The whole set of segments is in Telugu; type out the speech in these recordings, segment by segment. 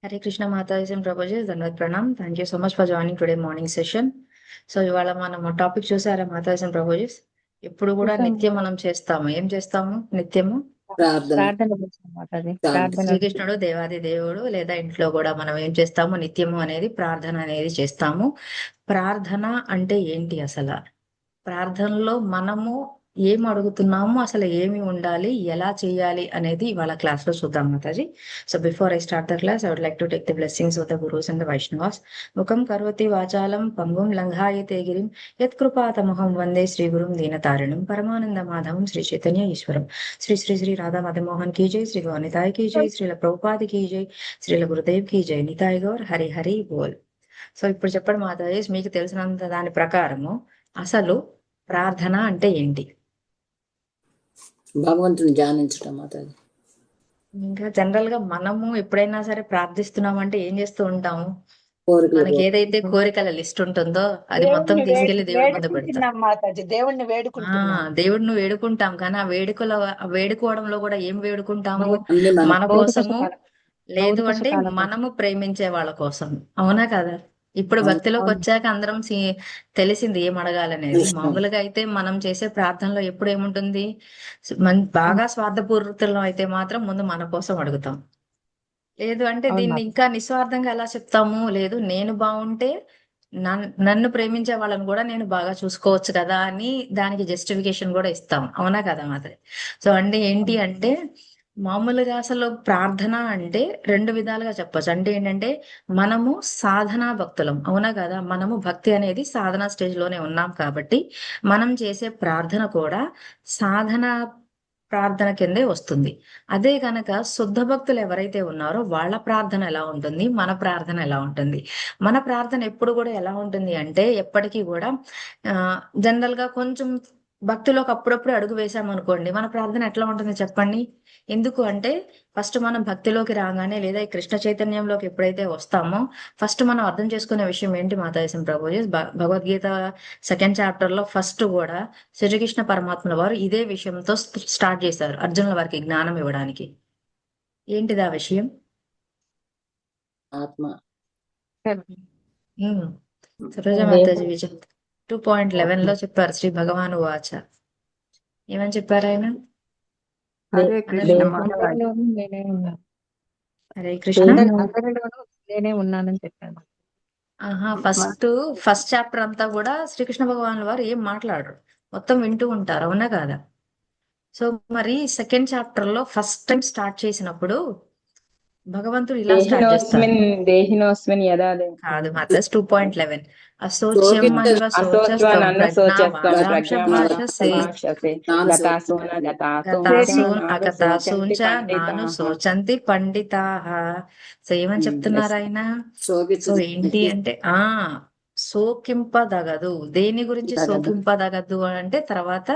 హరే కృష్ణ మాతాజీ ప్రభుజీ ధన్యవాద్ ప్రణామ్. Thank you so much for joining today morning session. So ఇవాళ మనం టాపిక్ చూసారా మాతాజీ ప్రభుజీ? ఎప్పుడు కూడా చూసాం నిత్యం మనం చేస్తాము. ఏం చేస్తాము నిత్యము? ప్రార్థన ప్రార్థన. ప్రార్థన శ్రీకృష్ణుడు దేవాది దేవుడు, లేదా ఇంట్లో కూడా మనం ఏం చేస్తాము నిత్యము అనేది ప్రార్థన అనేది చేస్తాము. ప్రార్థన అంటే ఏంటి అసలు? ప్రార్థనలో మనము ఏం అడుగుతున్నాము, అసలు ఏమి ఉండాలి, ఎలా చేయాలి అనేది ఇవాళ క్లాస్ లో చూద్దాం Mataji. So before I start the class I would like to take the blessings of the gurus and the Vaishnavas. ముఖం కరోతి వాచాలం పంగుం లంఘాయతే గిరిం యత్కృపాతమహం వందే శ్రీ గురుం దీనతారిణం పరమానంద మాధవం శ్రీ చైతన్య ఈశ్వరం. శ్రీ శ్రీ శ్రీ రాధా మదమోహన్ की जय, श्री गौर निताय की जय, శ్రీల ప్రభుపాద की जय, శ్రీల గురుదేవ్ की जय. నితాయ్ గౌర్ హరి హరి బోల్. సో ఇప్పుడు చెప్పండి మాతాజీ, మీకు తెలిసినంత దాని ప్రకారము అసలు ప్రార్థన అంటే ఏంటి? భగవంతుని ధ్యానించడం మాతాజీ. ఇంకా జనరల్ గా మనము ఎప్పుడైనా సరే ప్రార్థిస్తున్నామంటే ఏం చేస్తూ ఉంటాము? కోరికలు మనకి ఏదైతే కోరికల లిస్ట్ ఉంటుందో అది మొత్తం తీసుకెళ్లి దేవుడి ముందు పెడతాం. వేడుకుంటున్నాం మాతాజీ, దేవుణ్ణి వేడుకుంటున్నాం. దేవుడిని వేడుకుంటాం, కానీ ఆ వేడుకోవడంలో కూడా ఏం వేడుకుంటాము? అన్ని మన కోసము, లేదు భౌతిక అంటే సుఖాల కోసం. మనము ప్రేమించే వాళ్ళ కోసం. అవునా కదా? ఇప్పుడు అవును. భక్తిలోకి వచ్చాక అందరం తెలిసింది ఏం అడగాలనేది. ఇష్టం. మామూలుగా అయితే మనం చేసే ప్రార్థనలో ఎప్పుడు ఏముంటుంది? బాగా స్వార్థపూరితంలో అయితే మాత్రం ముందు మన కోసం అడుగుతాం. లేదు అంటే అవును దీన్ని మాతాజీ. ఇంకా నిస్వార్థంగా ఎలా చెప్తాము? లేదు నేను బాగుంటే నన్ను ప్రేమించే వాళ్ళని కూడా నేను బాగా చూసుకోవచ్చు కదా అని దానికి జస్టిఫికేషన్ కూడా ఇస్తాం. అవునా కదా మాత్రం? సో అంటే ఏంటి అంటే మామూలుగా అసలు ప్రార్థన అంటే రెండు విధాలుగా చెప్పొచ్చు. అంటే ఏంటంటే మనము సాధనా భక్తులం. అవునా కదా? మనము భక్తి అనేది సాధనా స్టేజ్ లోనే ఉన్నాం కాబట్టి మనం చేసే ప్రార్థన కూడా సాధన ప్రార్థన కిందే వస్తుంది. అదే గనక శుద్ధ భక్తులు ఎవరైతే ఉన్నారో వాళ్ళ ప్రార్థన ఎలా ఉంటుంది, మన ప్రార్థన ఎలా ఉంటుంది? మన ప్రార్థన ఎప్పుడు కూడా ఎలా ఉంటుంది అంటే ఎప్పటికీ కూడా జనరల్ గా కొంచెం భక్తిలోకి అప్పుడప్పుడు అడుగు వేసామనుకోండి, మన ప్రార్థన ఎట్లా ఉంటుంది చెప్పండి? ఎందుకు అంటే ఫస్ట్ మనం భక్తిలోకి రాగానే, లేదా ఈ కృష్ణ చైతన్యంలోకి ఎప్పుడైతే వస్తామో ఫస్ట్ మనం అర్థం చేసుకునే విషయం ఏంటి మాతాజీ ప్రభుజీ? భగవద్గీత సెకండ్ చాప్టర్ లో ఫస్ట్ కూడా శ్రీకృష్ణ పరమాత్మల వారు ఇదే విషయంతో స్టార్ట్ చేశారు అర్జునుల వారికి జ్ఞానం ఇవ్వడానికి. ఏంటిది ఆ విషయం? ఆత్మ సరోజ మాతాజీ విజయ్ 2.11 లో చెప్పారు. శ్రీ భగవాను వాచ ఏమని చెప్పారు ఆయన? హరే కృష్ణ అనండి. మాతాజీ. అందరిలోనూ నేనే ఉన్నాను. హరే కృష్ణ. అందరిలోనూ నేనే ఉన్నానని చెప్పాను. ఫస్ట్ చాప్టర్ అంతా కూడా శ్రీకృష్ణ భగవాన్ వారు ఏం మాట్లాడరు, మొత్తం వింటూ ఉంటారు. అవునా కాదా? సో మరి సెకండ్ చాప్టర్ లో ఫస్ట్ టైం స్టార్ట్ చేసినప్పుడు భగవంతుడు ఇలా స్టార్ట్ చేస్తారు. దేహినోస్మిన్ యదా కాదు మాతస్ 2.11 అశోచ్యం అన్వ శోచస్త్వం ప్రజ్ఞావాదాంశ గతాసూన్ అగతాసూన్ చ నాను శోచంతి పండితాః. సో ఏమని చెప్తున్నారు ఆయన? సో ఏంటి అంటే సోకింపదగదు. దేని గురించి సోకింపదగదు అంటే తర్వాత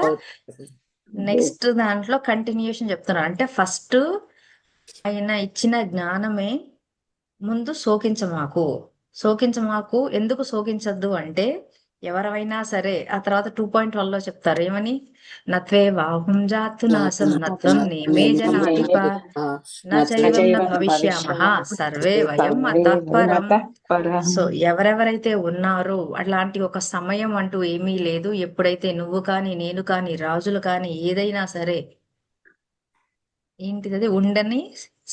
నెక్స్ట్ దాంట్లో కంటిన్యూషన్ చెప్తున్నారు. అంటే ఫస్ట్ ఆయన ఇచ్చిన జ్ఞానమే ముందు శోకించమాకు. ఎందుకు శోకించద్దు అంటే ఎవరైనా సరే ఆ తర్వాత 2.1 లో చెప్తారు ఏమని? నత్వే వాహుం జాతు నాసం నత్వం నేమే జనాధిప నచైవం న భవిష్యామః సర్వే వయం అతః పరం. సో ఎవరెవరైతే ఉన్నారో అలాంటి ఒక సమయం అంటూ ఏమీ లేదు. ఎప్పుడైతే నువ్వు కానీ నేను కానీ రాజులు కానీ ఏదైనా సరే ఏంటిది ఉండని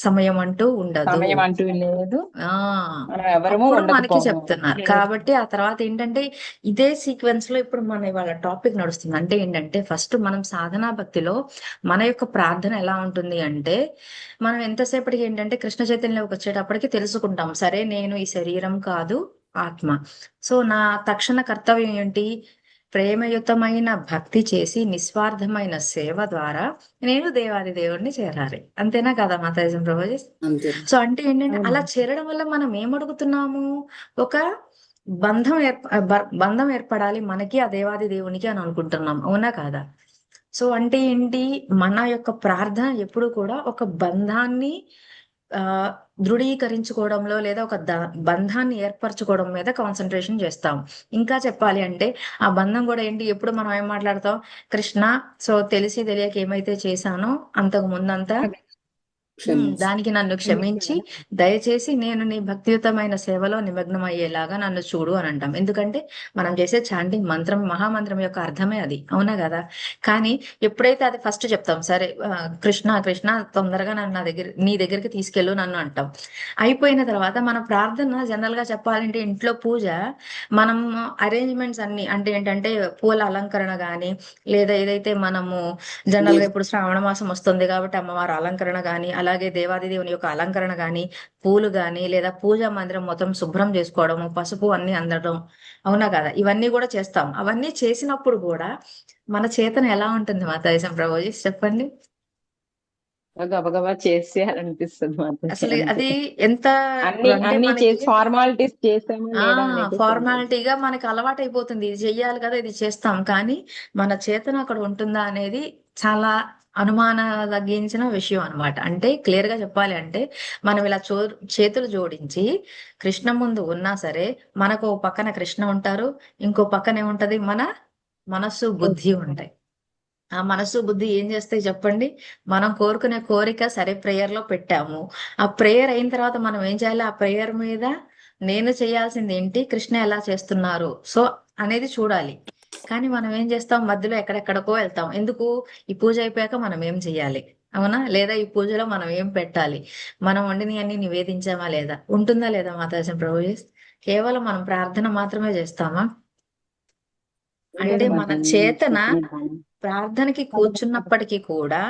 సమయం అంటూ ఉండదు. సమయం అంటూ లేదు. అప్పుడు మనకి చెప్తున్నారు. కాబట్టి ఆ తర్వాత ఏంటంటే ఇదే సీక్వెన్స్ లో ఇప్పుడు మన ఇవాళ టాపిక్ నడుస్తుంది. అంటే ఏంటంటే ఫస్ట్ మనం సాధనా భక్తిలో మన యొక్క ప్రార్థన ఎలా ఉంటుంది అంటే మనం ఎంతసేపటికి ఏంటంటే కృష్ణ చైతన్యంలోకి వచ్చేటప్పటికి తెలుసుకుంటాం, సరే నేను ఈ శరీరం కాదు ఆత్మ. సో నా తక్షణ కర్తవ్యం ఏంటి? ప్రేమయుతమైన భక్తి చేసి నిస్వార్థమైన సేవ ద్వారా నేను దేవాది దేవుడిని చేరాలి. అంతేనా కదా మాతాజీ ప్రభుజీ? సో అంటే ఏంటంటే అలా చేరడం వల్ల మనం ఏమడుగుతున్నాము? ఒక బంధం ఏర్పడాలి మనకి ఆ దేవాది దేవునికి అని అనుకుంటున్నాం. అవునా కాదా? సో అంటే ఏంటి? మన యొక్క ప్రార్థన ఎప్పుడు కూడా ఒక బంధాన్ని దృఢీకరించుకోవడంలో లేదా ఒక బంధాన్ని ఏర్పరచుకోవడం మీద కాన్సన్ట్రేషన్ చేస్తాం. ఇంకా చెప్పాలి అంటే ఆ బంధం కూడా ఏంటి? ఎప్పుడు మనం ఏం మాట్లాడతాం? కృష్ణ, సో తెలిసి తెలియక ఏమైతే చేశానో అంతకు ముందంతా క్షమించు. దానికి నన్ను క్షమించి దయచేసి నేను నీ భక్తియుతమైన సేవలో నిమగ్నం అయ్యేలాగా నన్ను చూడు అని అంటాం. ఎందుకంటే మనం చేసే చాంటింగ్ మంత్రం మహామంత్రం యొక్క అర్థమే అది, అవునా కదా? కానీ ఎప్పుడైతే అది ఫస్ట్ చెప్తాం, సరే కృష్ణ కృష్ణ తొందరగా నన్ను నీ దగ్గరికి తీసుకెళ్ళు నన్ను అంటాం. అయిపోయిన తర్వాత మన ప్రార్థన జనరల్ గా చెప్పాలంటే ఇంట్లో పూజ మనం అరేంజ్మెంట్స్ అన్ని అంటే ఏంటంటే పూల అలంకరణ గాని, లేదా ఏదైతే మనము జనరల్ గా ఇప్పుడు శ్రావణ మాసం వస్తుంది కాబట్టి అమ్మవారి అలంకరణ గాని, అలాగే దేవాది దేవుని యొక్క అలంకరణ గాని, పూలు గాని, లేదా పూజా మందిరం మొత్తం శుభ్రం చేసుకోవడము, పసుపు అన్ని అందడం, అవునా కదా? ఇవన్నీ కూడా చేస్తాం. అవన్నీ చేసినప్పుడు కూడా మన చేతన ఎలా ఉంటుంది మాతాజీ ప్రభుజీ చెప్పండి. గబగబా చేసేయాలనిపిస్తుంది మాకు. అసలు అంతే. అది ఎంత అన్ని అంటే అన్ని మనకి ఫార్మాలిటీస్ చేసామా లేదా అనేది తెలియదు. ఫార్మాలిటీగా మనకి అలవాటు అయిపోతుంది, ఇది చెయ్యాలి కదా, ఇది చేస్తాం. కానీ మన చేతన అక్కడ ఉంటుందా అనేది చాలా అనుమాన తగ్గించిన విషయం అన్నమాట. అంటే క్లియర్ గా చెప్పాలి అంటే మనం ఇలా చేతులు జోడించి కృష్ణ ముందు ఉన్నా సరే మనకు ఓ పక్కన కృష్ణ ఉంటారు, ఇంకో పక్కన ఏముంటది, మన మనస్సు బుద్ధి ఉంటాయి. ఆ మనసు బుద్ధి ఏం చేస్తాయి చెప్పండి? మనం కోరుకునే కోరిక సరే ప్రేయర్ లో పెట్టాము, ఆ ప్రేయర్ అయిన తర్వాత మనం ఏం చేయాలి? ఆ ప్రేయర్ మీద నేను చేయాల్సింది ఏంటి, కృష్ణ ఎలా చేస్తున్నారు సో అనేది చూడాలి. కానీ మనం ఏం చేస్తాం? మధ్యలో ఎక్కడెక్కడికో వెళ్తాం. ఎందుకు? ఈ పూజ అయిపోయాక మనం ఏం చెయ్యాలి, అవునా? లేదా ఈ పూజలో మనం ఏం పెట్టాలి, మనం వండిని అన్ని నివేదించామా లేదా, ఉంటుందా లేదా మాతాజీ ప్రభుజీ? కేవలం మనం ప్రార్థన మాత్రమే చేస్తామా? అంటే మన చేతన ప్రార్థనకి కూర్చున్నప్పటికీ కూడా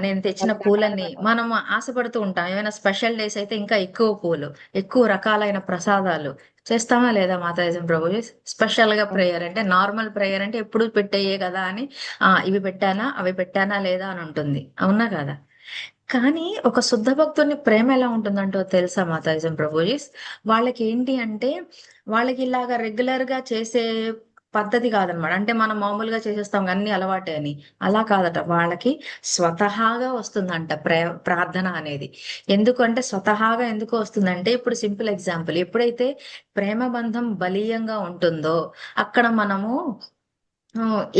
నేను తెచ్చిన పూలన్నీ మనం ఆశపడుతూ ఉంటాం. ఏమైనా స్పెషల్ డేస్ అయితే ఇంకా ఎక్కువ పూలు, ఎక్కువ రకాలైన ప్రసాదాలు చేస్తామా లేదా మాతాజీ ప్రభుజీ? స్పెషల్ గా ప్రేయర్ అంటే, నార్మల్ ప్రేయర్ అంటే ఎప్పుడు పెట్టేయే కదా అని ఇవి పెట్టానా అవి పెట్టానా లేదా అని ఉంటుంది, అవునా కదా? కానీ ఒక శుద్ధ భక్తుని ప్రేమ ఎలా ఉంటుందంటో తెలుసా మాతాజీ ప్రభుజీ? వాళ్ళకి ఏంటి అంటే వాళ్ళకి ఇలాగా రెగ్యులర్ గా చేసే పద్ధతి కాదనమాట. అంటే మనం మామూలుగా చేసేస్తాం అన్ని అలవాటే అని, అలా కాదట. వాళ్ళకి స్వతహాగా వస్తుందంట ప్రార్థన అనేది. ఎందుకంటే స్వతహాగా ఎందుకు వస్తుందంటే, ఇప్పుడు సింపుల్ ఎగ్జాంపుల్, ఎప్పుడైతే ప్రేమ బంధం బలీయంగా ఉంటుందో అక్కడ మనము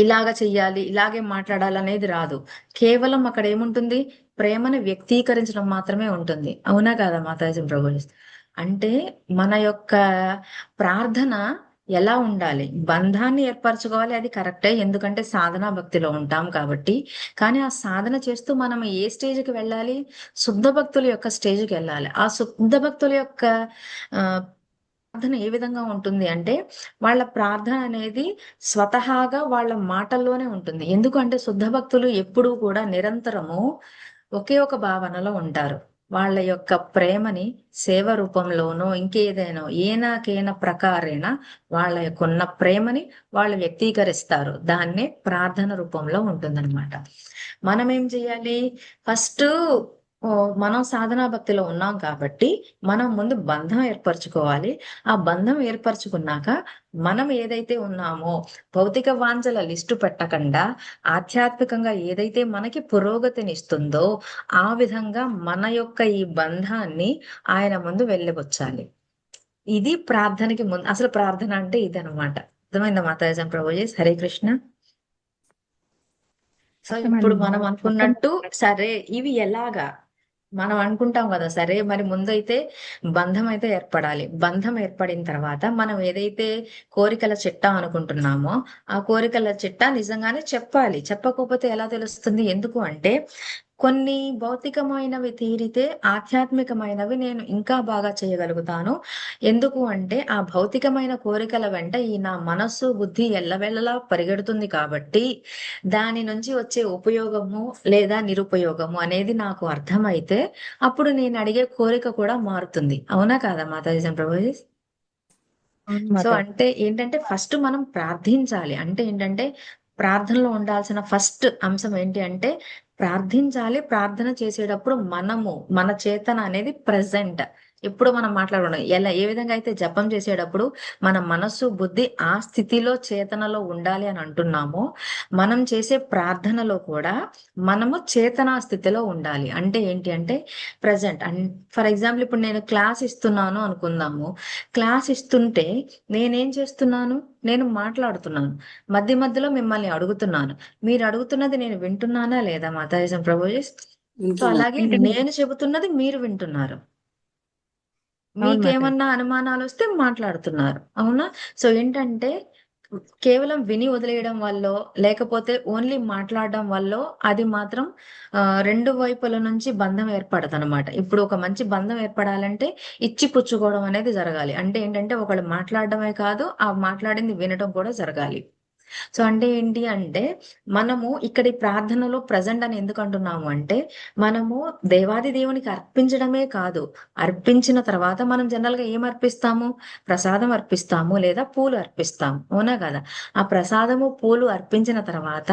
ఇలాగ చెయ్యాలి, ఇలాగే మాట్లాడాలి అనేది రాదు. కేవలం అక్కడ ఏముంటుంది? ప్రేమను వ్యక్తీకరించడం మాత్రమే ఉంటుంది, అవునా కదా మాతాజీ ప్రభుజీ? అంటే మన యొక్క ప్రార్థన ఎలా ఉండాలి? బంధాన్ని ఏర్పరచుకోవాలి, అది కరెక్టే, ఎందుకంటే సాధనా భక్తిలో ఉంటాం కాబట్టి. కానీ ఆ సాధన చేస్తూ మనం ఏ స్టేజ్కి వెళ్ళాలి? శుద్ధ భక్తుల యొక్క స్టేజ్కి వెళ్ళాలి. ఆ శుద్ధ భక్తుల యొక్క ఆ ప్రార్థన ఏ విధంగా ఉంటుంది అంటే, వాళ్ళ ప్రార్థన అనేది స్వతహాగా వాళ్ళ మాటల్లోనే ఉంటుంది. ఎందుకంటే శుద్ధ భక్తులు ఎప్పుడూ కూడా నిరంతరము ఒకే ఒక భావనలో ఉంటారు. వాళ్ళ యొక్క ప్రేమని సేవ రూపంలోనో ఇంకేదైనా ఏనాకేన ప్రకారేణ వాళ్ళ యొక్క ఉన్న ప్రేమని వాళ్ళు వ్యక్తీకరిస్తారు. దాన్నే ప్రార్థన రూపంలో ఉంటుందన్నమాట. మనం ఏం చేయాలి? ఫస్ట్ మనం సాధనా భక్తిలో ఉన్నాం కాబట్టి మనం ముందు బంధం ఏర్పరచుకోవాలి. ఆ బంధం ఏర్పరచుకున్నాక మనం ఏదైతే ఉన్నామో భౌతిక వాంఛల లిస్టు పెట్టకుండా ఆధ్యాత్మికంగా ఏదైతే మనకి పురోగతినిస్తుందో ఆ విధంగా మన యొక్క ఈ బంధాన్ని ఆయన ముందు వెళ్ళబొచ్చాలి. ఇది ప్రార్థనకి ముందు. అసలు ప్రార్థన అంటే ఇదనమాట. అర్థమైందా మాతాజీ ప్రభుజీ? హరే కృష్ణ. సో ఇప్పుడు మనం అనుకున్నట్టు సరే ఇవి ఎలాగా మనం అనుకుంటాం కదా, సరే మరి ముందైతే బంధం అయితే ఏర్పడాలి. బంధం ఏర్పడిన తర్వాత మనం ఏదైతే కోరికల చిట్టా అనుకుంటున్నామో ఆ కోరికల చిట్టా నిజంగానే చెప్పాలి. చెప్పకపోతే ఎలా తెలుస్తుంది? ఎందుకు అంటే కొన్ని భౌతికమైనవి తీరితే ఆధ్యాత్మికమైనవి నేను ఇంకా బాగా చేయగలుగుతాను. ఎందుకు అంటే ఆ భౌతికమైన కోరికల వెంట ఈ నా మనస్సు బుద్ధి ఎల్లవెల్లలా పరిగెడుతుంది కాబట్టి దాని నుంచి వచ్చే ఉపయోగము లేదా నిరుపయోగము అనేది నాకు అర్థమైతే అప్పుడు నేను అడిగే కోరిక కూడా మారుతుంది, అవునా కాదా మాతాజీ ప్రభుజీ? సో అంటే ఏంటంటే ఫస్ట్ మనం ప్రార్థించాలి. అంటే ఏంటంటే ప్రార్థనలో ఉండాల్సిన ఫస్ట్ అంశం ఏంటి అంటే ప్రార్థించాలి. ప్రార్థన చేసేటప్పుడు మన చేతన అనేది ప్రెసెంట్ ఎప్పుడు మనం మాట్లాడడం ఎలా ఏ విధంగా అయితే జపం చేసేటప్పుడు మన మనస్సు బుద్ధి ఆ స్థితిలో చేతనలో ఉండాలి అని అంటున్నామో, మనం చేసే ప్రార్థనలో కూడా మనము చేతనా స్థితిలో ఉండాలి. అంటే ఏంటి అంటే ప్రజెంట్. ఫర్ ఎగ్జాంపుల్ ఇప్పుడు నేను క్లాస్ ఇస్తున్నాను అనుకుందాము. క్లాస్ ఇస్తుంటే నేనేం చేస్తున్నాను? నేను మాట్లాడుతున్నాను, మధ్య మధ్యలో మిమ్మల్ని అడుగుతున్నాను. మీరు అడుగుతున్నది నేను వింటున్నానా లేదా మాతాజీ ప్రభుజీ? సో వింటున్నాను. అలాగే వింటున్నాను. నేను చెబుతున్నది మీరు వింటున్నారు. అవును మాతాజీ. మీకేమన్నా అనుమానాలు వస్తే మాట్లాడుతున్నారు. అవునా? సో ఏంటంటే కేవలం విని వదిలేయడం వల్లో లేకపోతే ఓన్లీ మాట్లాడడం వల్లో అది మాత్రం రెండు వైపుల నుంచి బంధం ఏర్పడదనమాట. ఇప్పుడు ఒక మంచి బంధం ఏర్పడాలంటే ఇచ్చి పుచ్చుకోవడం అనేది జరగాలి. అంటే ఏంటంటే ఒకళ్ళు మాట్లాడడమే కాదు, ఆ మాట్లాడింది వినడం కూడా జరగాలి. సో అంటే ఏంటి అంటే మనము ఇక్కడ ఈ ప్రార్థనలో ప్రజెంట్ అని ఎందుకు అంటున్నాము అంటే మనము దేవాది దేవునికి అర్పించడమే కాదు, అర్పించిన తర్వాత మనం జనరల్ గా ఏం అర్పిస్తాము? ప్రసాదం అర్పిస్తాము లేదా పూలు అర్పిస్తాము. అవునా కదా? ఆ ప్రసాదము పూలు అర్పించిన తర్వాత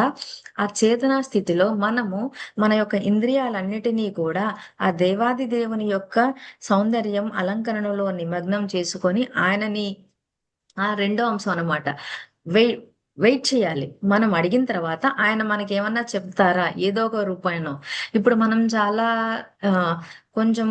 ఆ చేతనా స్థితిలో మనము మన యొక్క ఇంద్రియాలన్నిటినీ కూడా ఆ దేవాది దేవుని యొక్క సౌందర్యం అలంకరణలో నిమగ్నం చేసుకొని ఆయనని, ఆ రెండో అంశం అన్నమాట, వెయిట్ వెయిట్ చేయాలి. మనం అడిగిన తర్వాత ఆయన మనకి ఏమన్నా చెప్తారా ఏదో ఒక రూపాయనో. ఇప్పుడు మనం చాలా ఆ, కొంచెం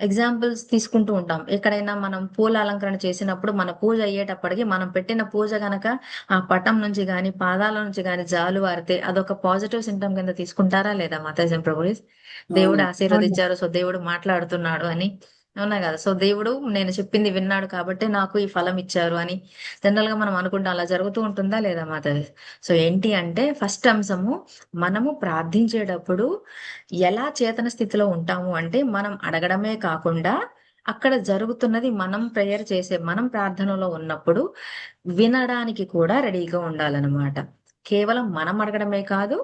ఎగ్జాంపుల్స్ తీసుకుంటూ ఉంటాం. ఎక్కడైనా మనం పూల అలంకరణ చేసినప్పుడు మన పూజ అయ్యేటప్పటికి మనం పెట్టిన పూజ గనక ఆ పటం నుంచి గాని పాదాల నుంచి గాని జాలు వారితే అదొక పాజిటివ్ సింటమ్ కింద తీసుకుంటారా లేదా మాతాజీ ప్రభు? దేవుడు అవును. అవును. ఆశీర్వదించారు, సో దేవుడు మాట్లాడుతున్నాడు అని. అవునా కదా? సో దేవుడు నేను చెప్పింది విన్నాడు కాబట్టి నాకు ఈ ఫలం ఇచ్చారు అని జనరల్ గా మనం అనుకుంటాం. అలా జరుగుతూ ఉంటుందా లేదా మాతాజీ? సో ఏంటి అంటే ఫస్ట్ అంశము, మనము ప్రార్థించేటప్పుడు ఎలా చేతన స్థితిలో ఉంటాము అంటే మనం అడగడమే కాకుండా అక్కడ జరుగుతున్నది, మనం ప్రేయర్ చేసే మనం ప్రార్థనలో ఉన్నప్పుడు వినడానికి కూడా రెడీగా ఉండాలన్నమాట. కేవలం మనం అడగడమే కాదు,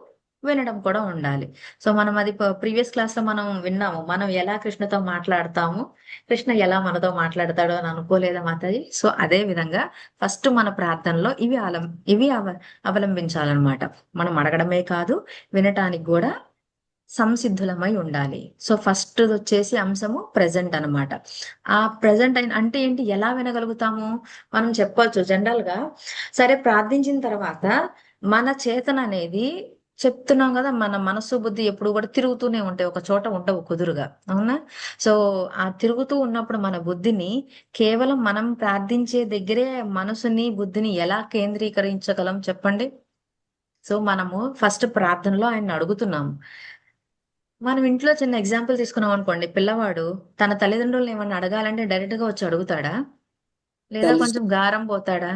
వినడం కూడా ఉండాలి. సో మనం అది ప్రీవియస్ క్లాస్ లో మనం విన్నాము. మనం ఎలా కృష్ణతో మాట్లాడతాము, కృష్ణ ఎలా మనతో మాట్లాడతాడో అని అనుకోలేదా మాతాజీ? సో అదే విధంగా ఫస్ట్ మన ప్రార్థనలో ఇవి అవలంబించాలన్నమాట. మనం అడగడమే కాదు, వినటానికి కూడా సంసిద్ధులమై ఉండాలి. సో ఫస్ట్ వచ్చేసి అంశము ప్రెజెంట్ అన్నమాట. ఆ ప్రెజెంట్ అంటే ఏంటి, ఎలా వినగలుగుతాము? మనం చెప్పొచ్చు జనరల్ గా, సరే ప్రార్థించిన తర్వాత మన చేతన అనేది చెప్తున్నాం కదా, మన మనస్సు బుద్ధి ఎప్పుడు కూడా తిరుగుతూనే ఉంటాయి, ఒక చోట ఉండవు కుదురుగా. అవునా? సో ఆ తిరుగుతూ ఉన్నప్పుడు మన బుద్ధిని కేవలం మనం ప్రార్థించే దగ్గరే మనసుని బుద్ధిని ఎలా కేంద్రీకరించగలం చెప్పండి? సో మనము ఫస్ట్ ప్రార్థనలో ఆయన అడుగుతున్నాము. మనం ఇంట్లో చిన్న ఎగ్జాంపుల్ తీసుకున్నాం అనుకోండి, పిల్లవాడు తన తల్లిదండ్రులను ఏమన్నా అడగాలంటే డైరెక్ట్ గా వచ్చి అడుగుతాడా? లేదా తల్లి కొంచెం గారం పోతాడా?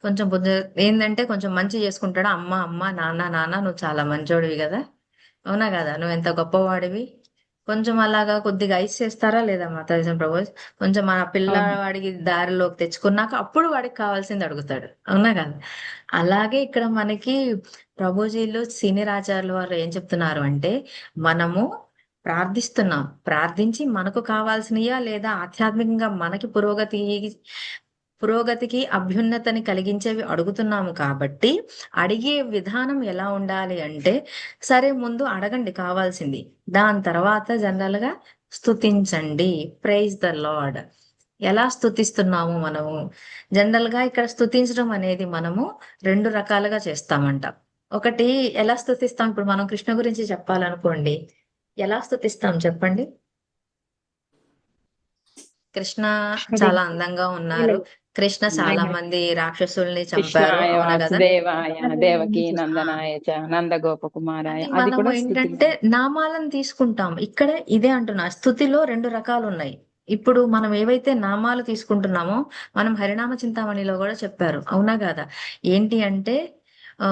కొంచెం ఏంటంటే కొంచెం మంచి చేసుకుంటాడా? అమ్మ అమ్మ, నాన్న నాన్న, నువ్వు చాలా మంచోడివి కదా, అవునా కదా, నువ్వు ఎంత గొప్పవాడివి, కొంచెం అలాగా కొద్దిగా ఐస్ చేస్తారా లేదా మాతాజీ ప్రభు? కొంచెం మన అవును. పిల్లవాడికి దారిలోకి తెచ్చుకున్నాక అప్పుడు వాడికి కావాల్సింది అడుగుతాడు. అవునా కదా? అలాగే ఇక్కడ మనకి ప్రభుజీలు సీనియర్ ఆచార్యుల వారు ఏం చెప్తున్నారు అంటే మనము ప్రార్థిస్తున్నాం, ప్రార్థించి మనకు కావాల్సినయా లేదా ఆధ్యాత్మికంగా మనకి పురోగతికి అభ్యున్నతిని కలిగించేవి అడుగుతున్నాము కాబట్టి అడిగే విధానం ఎలా ఉండాలి అంటే, సరే ముందు అడగండి కావాల్సింది, దాని తర్వాత జనరల్ గా స్తుతించండి. Praise the lord. ఎలా స్తుతిస్తున్నాము మనము? జనరల్ గా ఇక్కడ స్తుతించడం అనేది మనము రెండు రకాలుగా చేస్తామంట. ఒకటి, ఎలా స్తుతిస్తాం? ఇప్పుడు మనం కృష్ణ గురించి చెప్పాలనుకోండి, ఎలా స్తుతిస్తాం చెప్పండి? కృష్ణ అది చాలా అందంగా ఉన్నారు, కృష్ణ చాలా ఆయన మంది రాక్షసుల్ని చంపారు. కృష్ణాయ అవునా కదా? వాసుదేవాయ దేవకీ ఆ, నందనాయ చ నందగోప కుమారాయ అది అది మనము కూడా స్థుతి. ఏంటంటే నామాలను తీసుకుంటాం. ఇక్కడ ఇదే అంటున్నా, స్థుతిలో రెండు రకాలు ఉన్నాయి. ఇప్పుడు మనం ఏవైతే నామాలు తీసుకుంటున్నామో మనం హరినామ చింతామణిలో కూడా చెప్పారు. అవునా కదా? ఏంటి అంటే ఆ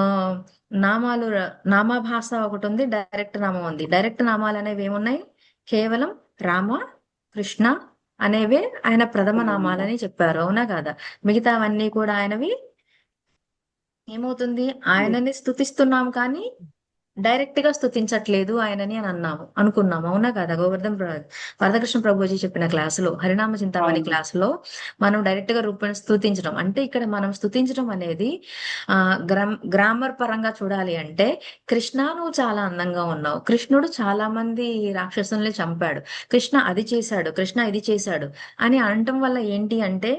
నామాలు, నామాభాష ఒకటి ఉంది, డైరెక్ట్ నామం ఉంది. డైరెక్ట్ నామాలు అనేవి ఏమున్నాయి? కేవలం రామ, కృష్ణ అనేవే ఆయన ప్రథమ నామాలని చెప్పారు. అవునా కదా? మిగతావన్నీ కూడా ఆయనవి ఏమవుతుంది, ఆయనని స్తుతిస్తున్నాం కానీ డైరెక్ట్ గా స్తుతించట్లేదు ఆయనని అని అనుకున్నాము. అవునా కదా? వరదకృష్ణ ప్రభుజీ చెప్పిన క్లాసులో, హరినామ చింతామణి అవును. క్లాసులో మనం డైరెక్ట్ గా రూపాన్ని స్తుతించడం అంటే, ఇక్కడ మనం స్తుతించడం అనేది ఆ గ్రామర్ పరంగా చూడాలి అంటే, కృష్ణ నువ్వు చాలా అందంగా ఉన్నావు, కృష్ణుడు చాలా మంది రాక్షసుల్ని చంపాడు, కృష్ణ అది చేశాడు, కృష్ణ ఇది చేశాడు అని అనటం వల్ల ఏంటి అంటే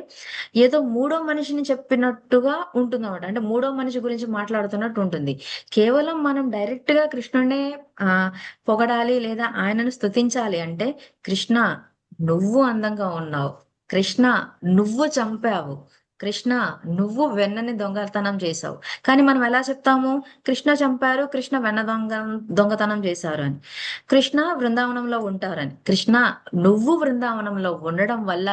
ఏదో మూడో మనిషిని చెప్పినట్టుగా ఉంటుందన్నమాట. అంటే మూడో మనిషి గురించి మాట్లాడుతున్నట్టు ఉంటుంది. కేవలం మనం డైరెక్ట్ గా కృష్ణుడే ఆ పొగడాలి లేదా ఆయనను స్తుతించాలి అంటే, కృష్ణ నువ్వు అందంగా ఉన్నావు, కృష్ణ నువ్వు చంపావు, కృష్ణ నువ్వు వెన్నని దొంగతనం చేశావు. కానీ మనం ఎలా చెప్తాము? కృష్ణ చంపారు, కృష్ణ వెన్న దొంగతనం చేశారు అని. కృష్ణ బృందావనంలో ఉంటారని. కృష్ణ నువ్వు బృందావనంలో ఉండడం వల్ల,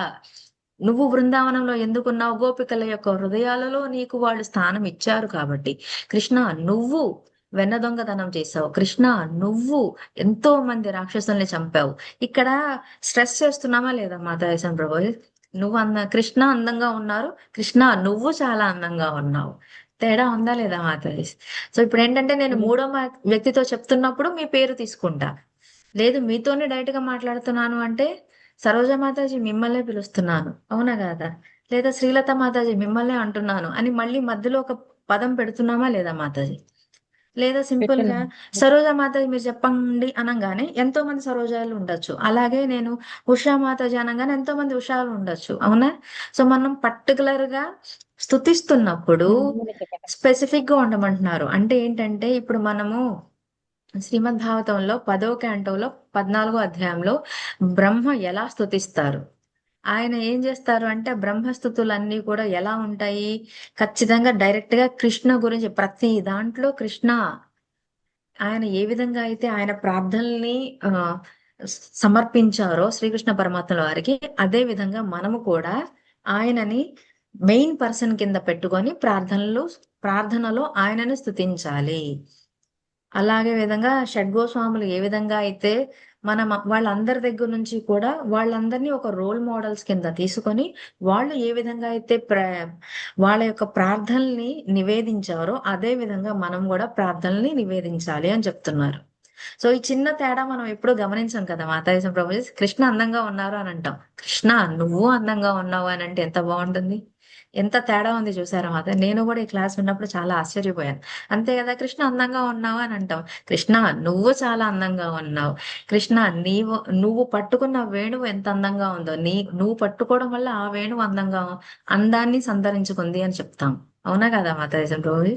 నువ్వు బృందావనంలో ఎందుకున్నావు? గోపికల యొక్క హృదయాలలో నీకు వాళ్ళు స్థానం ఇచ్చారు కాబట్టి. కృష్ణ నువ్వు వెన్న దొంగతనం చేశావు. కృష్ణ నువ్వు ఎంతో మంది రాక్షసుల్ని చంపావు. ఇక్కడ స్ట్రెస్ చేస్తున్నామా లేదా మాతాయేశ్వర ప్రభు? నువ్వు కృష్ణ అందంగా ఉన్నారు, కృష్ణ నువ్వు చాలా అందంగా ఉన్నావు. తేడా ఉందా లేదా మాతాజీ? సో ఇప్పుడు ఏంటంటే నేను మూడో వ్యక్తితో చెప్తున్నప్పుడు మీ పేరు తీసుకుంటా. లేదు మీతోనే డైరెక్ట్ గా మాట్లాడుతున్నాను అంటే సరోజ మాతాజీ మిమ్మల్నే పిలుస్తున్నాను, అవునా కాదా? లేదా శ్రీలత మాతాజీ మిమ్మల్నే అంటున్నాను అని మళ్ళీ మధ్యలో ఒక పదం పెడుతున్నామా లేదా మాతాజీ? లేదా సింపుల్ గా సరోజ మాతాజీ మీరు చెప్పండి అనగానే ఎంతో మంది సరోజాలు ఉండొచ్చు. అలాగే నేను ఉషా మాతాజీ అనగానే ఎంతో మంది ఉషాలు ఉండొచ్చు, అవునా? సో మనం పర్టికులర్ గా స్తుతిస్తున్నప్పుడు స్పెసిఫిక్ గా ఉండమంటున్నారు. అంటే ఏంటంటే ఇప్పుడు మనము శ్రీమద్ భాగవతంలో 10వ క్యాంటోలో 14వ అధ్యాయంలో బ్రహ్మ ఎలా స్తుతిస్తారు, ఆయన ఏం చేస్తారు అంటే బ్రహ్మస్థుతులన్నీ కూడా ఎలా ఉంటాయి? ఖచ్చితంగా డైరెక్ట్ గా కృష్ణ గురించి ప్రతి దాంట్లో కృష్ణ, ఆయన ఏ విధంగా అయితే ఆయన ప్రార్థనల్ని ఆ సమర్పించారో శ్రీకృష్ణ పరమాత్మల వారికి, అదే విధంగా మనము కూడా ఆయనని మెయిన్ పర్సన్ కింద పెట్టుకొని ప్రార్థనలో ఆయనని స్తుతించాలి. అలాగే విధంగా షడ్గోస్వాములు ఏ విధంగా అయితే మనం వాళ్ళందరి దగ్గర నుంచి కూడా వాళ్ళందరినీ ఒక రోల్ మోడల్స్ కింద తీసుకొని వాళ్ళు ఏ విధంగా అయితే వాళ్ళ యొక్క ప్రార్థనల్ని నివేదించారో అదే విధంగా మనం కూడా ప్రార్థనల్ని నివేదించాలి అని చెప్తున్నారు. సో ఈ చిన్న తేడా మనం ఎప్పుడూ గమనించాం కదా మాతాయేశ్వర ప్రభు. కృష్ణ అందంగా ఉన్నారు అని అంటాం, కృష్ణ నువ్వు అందంగా ఉన్నావు అని అంటే ఎంత బాగుంటుంది. ఎంత తేడా ఉంది చూసారా మాత? నేను కూడా ఈ క్లాస్ విన్నప్పుడు చాలా ఆశ్చర్యపోయాను. అంతే కదా, కృష్ణ అందంగా ఉన్నావు అని అంటాం, కృష్ణ నువ్వు చాలా అందంగా ఉన్నావు. కృష్ణ నువ్వు పట్టుకున్న వేణువు ఎంత అందంగా ఉందో, నువ్వు పట్టుకోవడం వల్ల ఆ వేణువు అందాన్ని సంతరించుకుంది అని చెప్తాం, అవునా కదా మాతాయేశ్వర ప్రభు?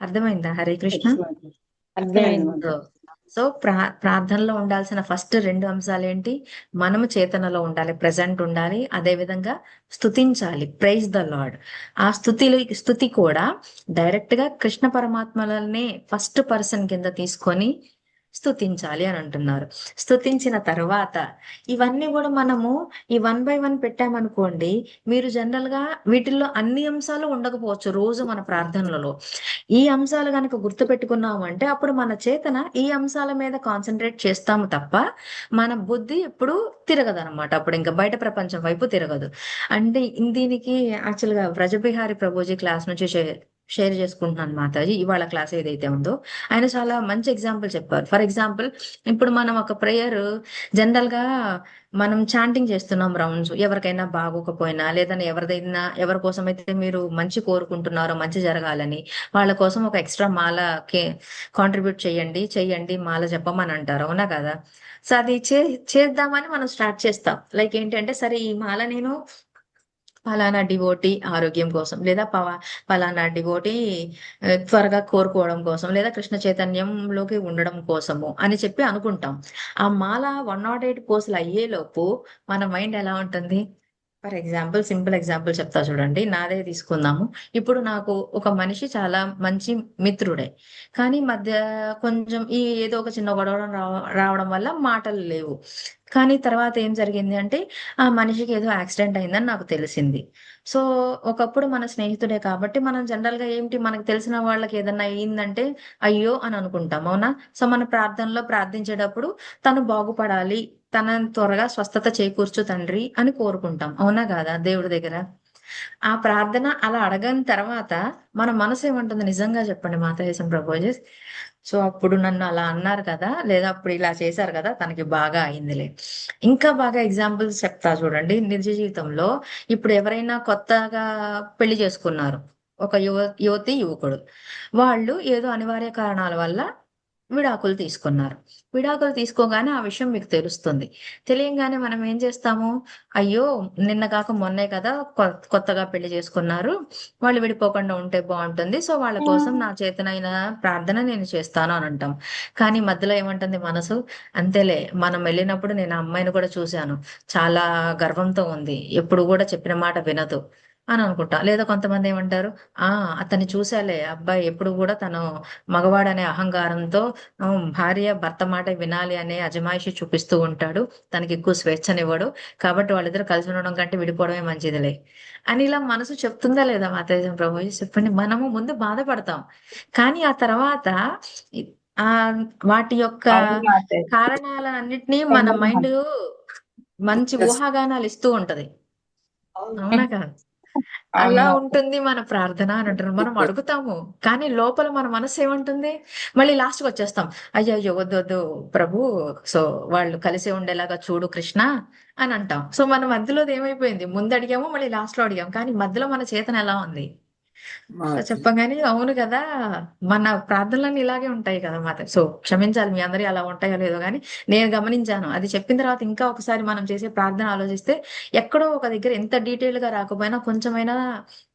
అర్థమైందా? హరే కృష్ణ. అర్థమైంది. సో ప్రార్థనలో ఉండాల్సిన ఫస్ట్ 2 అంశాలు ఏంటి? మనము చేతనలో ఉండాలి, ప్రెసెంట్ ఉండాలి, అదే విధంగా స్తుతించాలి, ప్రైజ్ ద లార్డ్. ఆ స్తుతి కూడా డైరెక్ట్ గా కృష్ణ పరమాత్మలనే ఫస్ట్ పర్సన్ కింద తీసుకొని స్తుతించాలి అని అంటున్నారు. స్తుతించిన తర్వాత ఇవన్నీ కూడా మనము ఈ 1 by 1 పెట్టామనుకోండి, మీరు జనరల్ గా వీటిల్లో అన్ని అంశాలు ఉండకపోవచ్చు రోజు మన ప్రార్థనలలో. ఈ అంశాలు కనుక గుర్తు పెట్టుకున్నాము అంటే అప్పుడు మన చేతన ఈ అంశాల మీద కాన్సన్ట్రేట్ చేస్తాము తప్ప మన బుద్ధి ఎప్పుడు తిరగదు అనమాట. అప్పుడు ఇంకా బయట ప్రపంచం వైపు తిరగదు. అంటే దీనికి యాక్చువల్ గా వ్రజబిహారి ప్రభుజీ క్లాస్ నుంచి షేర్ చేసుకుంటున్నాను మాతాజీ. ఇవాళ క్లాస్ ఏదైతే ఉందో ఆయన చాలా మంచి ఎగ్జాంపుల్ చెప్పారు. ఫర్ ఎగ్జాంపుల్ ఇప్పుడు మనం ఒక ప్రేయర్ జనరల్ గా మనం చాంటింగ్ చేస్తున్నాం రౌండ్స్, ఎవరికైనా బాగోకపోయినా లేదా ఎవరి కోసం అయితే మీరు మంచి కోరుకుంటున్నారో మంచి జరగాలని వాళ్ళ కోసం ఒక ఎక్స్ట్రా మాల కాంట్రిబ్యూట్ చెయ్యండి మాల చెప్పమని అంటారు, అవునా కదా? సో అది చేద్దామని మనం స్టార్ట్ చేస్తాం. లైక్ ఏంటంటే సరే ఈ మాల నేను ఫలానా డివోటీ ఆరోగ్యం కోసం, లేదా ఫలానా డివోటీ త్వరగా కోరుకోవడం కోసం, లేదా కృష్ణ చైతన్యంలోకి ఉండడం కోసము అని చెప్పి అనుకుంటాం. ఆ మాల 108 కోసులు అయ్యేలోపు మన మైండ్ ఎలా ఉంటుంది? ఫర్ ఎగ్జాంపుల్ సింపుల్ ఎగ్జాంపుల్ చెప్తా చూడండి, నాదే తీసుకుందాము. ఇప్పుడు నాకు ఒక మనిషి చాలా మంచి మిత్రుడే, కానీ మధ్య కొంచెం ఏదో ఒక చిన్న గొడవ రావడం వల్ల మాటలు లేవు. కానీ తర్వాత ఏం జరిగింది అంటే ఆ మనిషికి ఏదో యాక్సిడెంట్ అయిందని నాకు తెలిసింది. సో ఒకప్పుడు మన స్నేహితుడే కాబట్టి మనం జనరల్ గా మనకు తెలిసిన వాళ్ళకి ఏదన్నా అయ్యిందంటే అయ్యో అని అనుకుంటాం, అవునా? సో మన ప్రార్థనలో ప్రార్థించేటప్పుడు తను బాగుపడాలి, తన త్వరగా స్వస్థత చేకూర్చు తండ్రి అని కోరుకుంటాం, అవునా కాదా? దేవుడి దగ్గర ఆ ప్రార్థన అలా అడగని తర్వాత మన మనసు ఏమంటుంది? నిజంగా చెప్పండి మాతాయేశ్వర ప్రభుజీ. సో అప్పుడు నన్ను అలా అన్నారు కదా, లేదా అప్పుడు ఇలా చేశారు కదా, తనకి బాగా అయిందిలే. ఇంకా బాగా ఎగ్జాంపుల్స్ చెప్తా చూడండి. నిజ జీవితంలో ఇప్పుడు ఎవరైనా కొత్తగా పెళ్లి చేసుకున్నారు, ఒక యువకుడు, వాళ్ళు ఏదో అనివార్య కారణాల వల్ల విడాకులు తీసుకున్నారు. విడాకులు తీసుకోగానే ఆ విషయం మీకు తెలుస్తుంది. తెలియంగానే మనం ఏం చేస్తాము? అయ్యో నిన్న కాక మొన్నే కదా కొత్తగా పెళ్లి చేసుకున్నారు, వాళ్ళు విడిపోకుండా ఉంటే బాగుంటుంది, సో వాళ్ళ కోసం నా చేతనైన ప్రార్థన నేను చేస్తాను అని అంటాం. కానీ మధ్యలో ఏమంటుంది మనసు? అంతేలే, మనం వెళ్ళినప్పుడు నేను ఆ అమ్మాయిని కూడా చూశాను, చాలా గర్వంతో ఉంది, ఎప్పుడు కూడా చెప్పిన మాట వినదు, అని అనుకుంటాం. లేదా కొంతమంది ఏమంటారు, అతన్ని చూసాలే అబ్బాయి ఎప్పుడు కూడా తను మగవాడనే అహంకారంతో భార్య భర్త మాట వినాలి అనే అజమాయిషి చూపిస్తూ ఉంటాడు, తనకి ఎక్కువ స్వేచ్ఛనివ్వడు, కాబట్టి వాళ్ళిద్దరు కలిసి ఉండడం కంటే విడిపోవడమే మంచిదిలే అని ఇలా మనసు చెప్తుందా లేదా మాతాజీ ప్రభు చెప్పండి. మనము ముందు బాధపడతాం, కానీ ఆ తర్వాత ఇ- ఆ వాటి యొక్క అవును మాతాజీ. కారణాలన్నిటినీ మన మైండ్ మంచి ఊహాగానాలు ఇస్తూ ఉంటది. అవునా కాదు? అలా అవును. ఉంటుంది మన ప్రార్థన అని అంటారు. మనం అడుగుతాము, కానీ లోపల మన మనసు ఏమంటుంది? మళ్ళీ లాస్ట్కి వచ్చేస్తాం, అయ్యో అయ్యో వద్దు వద్దు ప్రభు, సో వాళ్ళు కలిసి ఉండేలాగా చూడు కృష్ణ అని అంటాం. సో మన మధ్యలోది ఏమైపోయింది, ముందు అడిగాము మళ్ళీ లాస్ట్ లో అడిగాము, కానీ మధ్యలో మన చేతన ఎలా ఉంది? సో మాతాజీ. చెప్పగానే అవును కదా, మన ప్రార్థనలన్నీ ఇలాగే ఉంటాయి కదా మాత. సో క్షమించాలి మీ అందరి అలా ఉంటాయో లేదో, కానీ నేను గమనించాను. అది చెప్పిన తర్వాత ఇంకా ఒకసారి మనం చేసే ప్రార్థన ఆలోచిస్తే ఎక్కడో ఒక దగ్గర ఎంత డీటెయిల్ గా రాకపోయినా కొంచెమైనా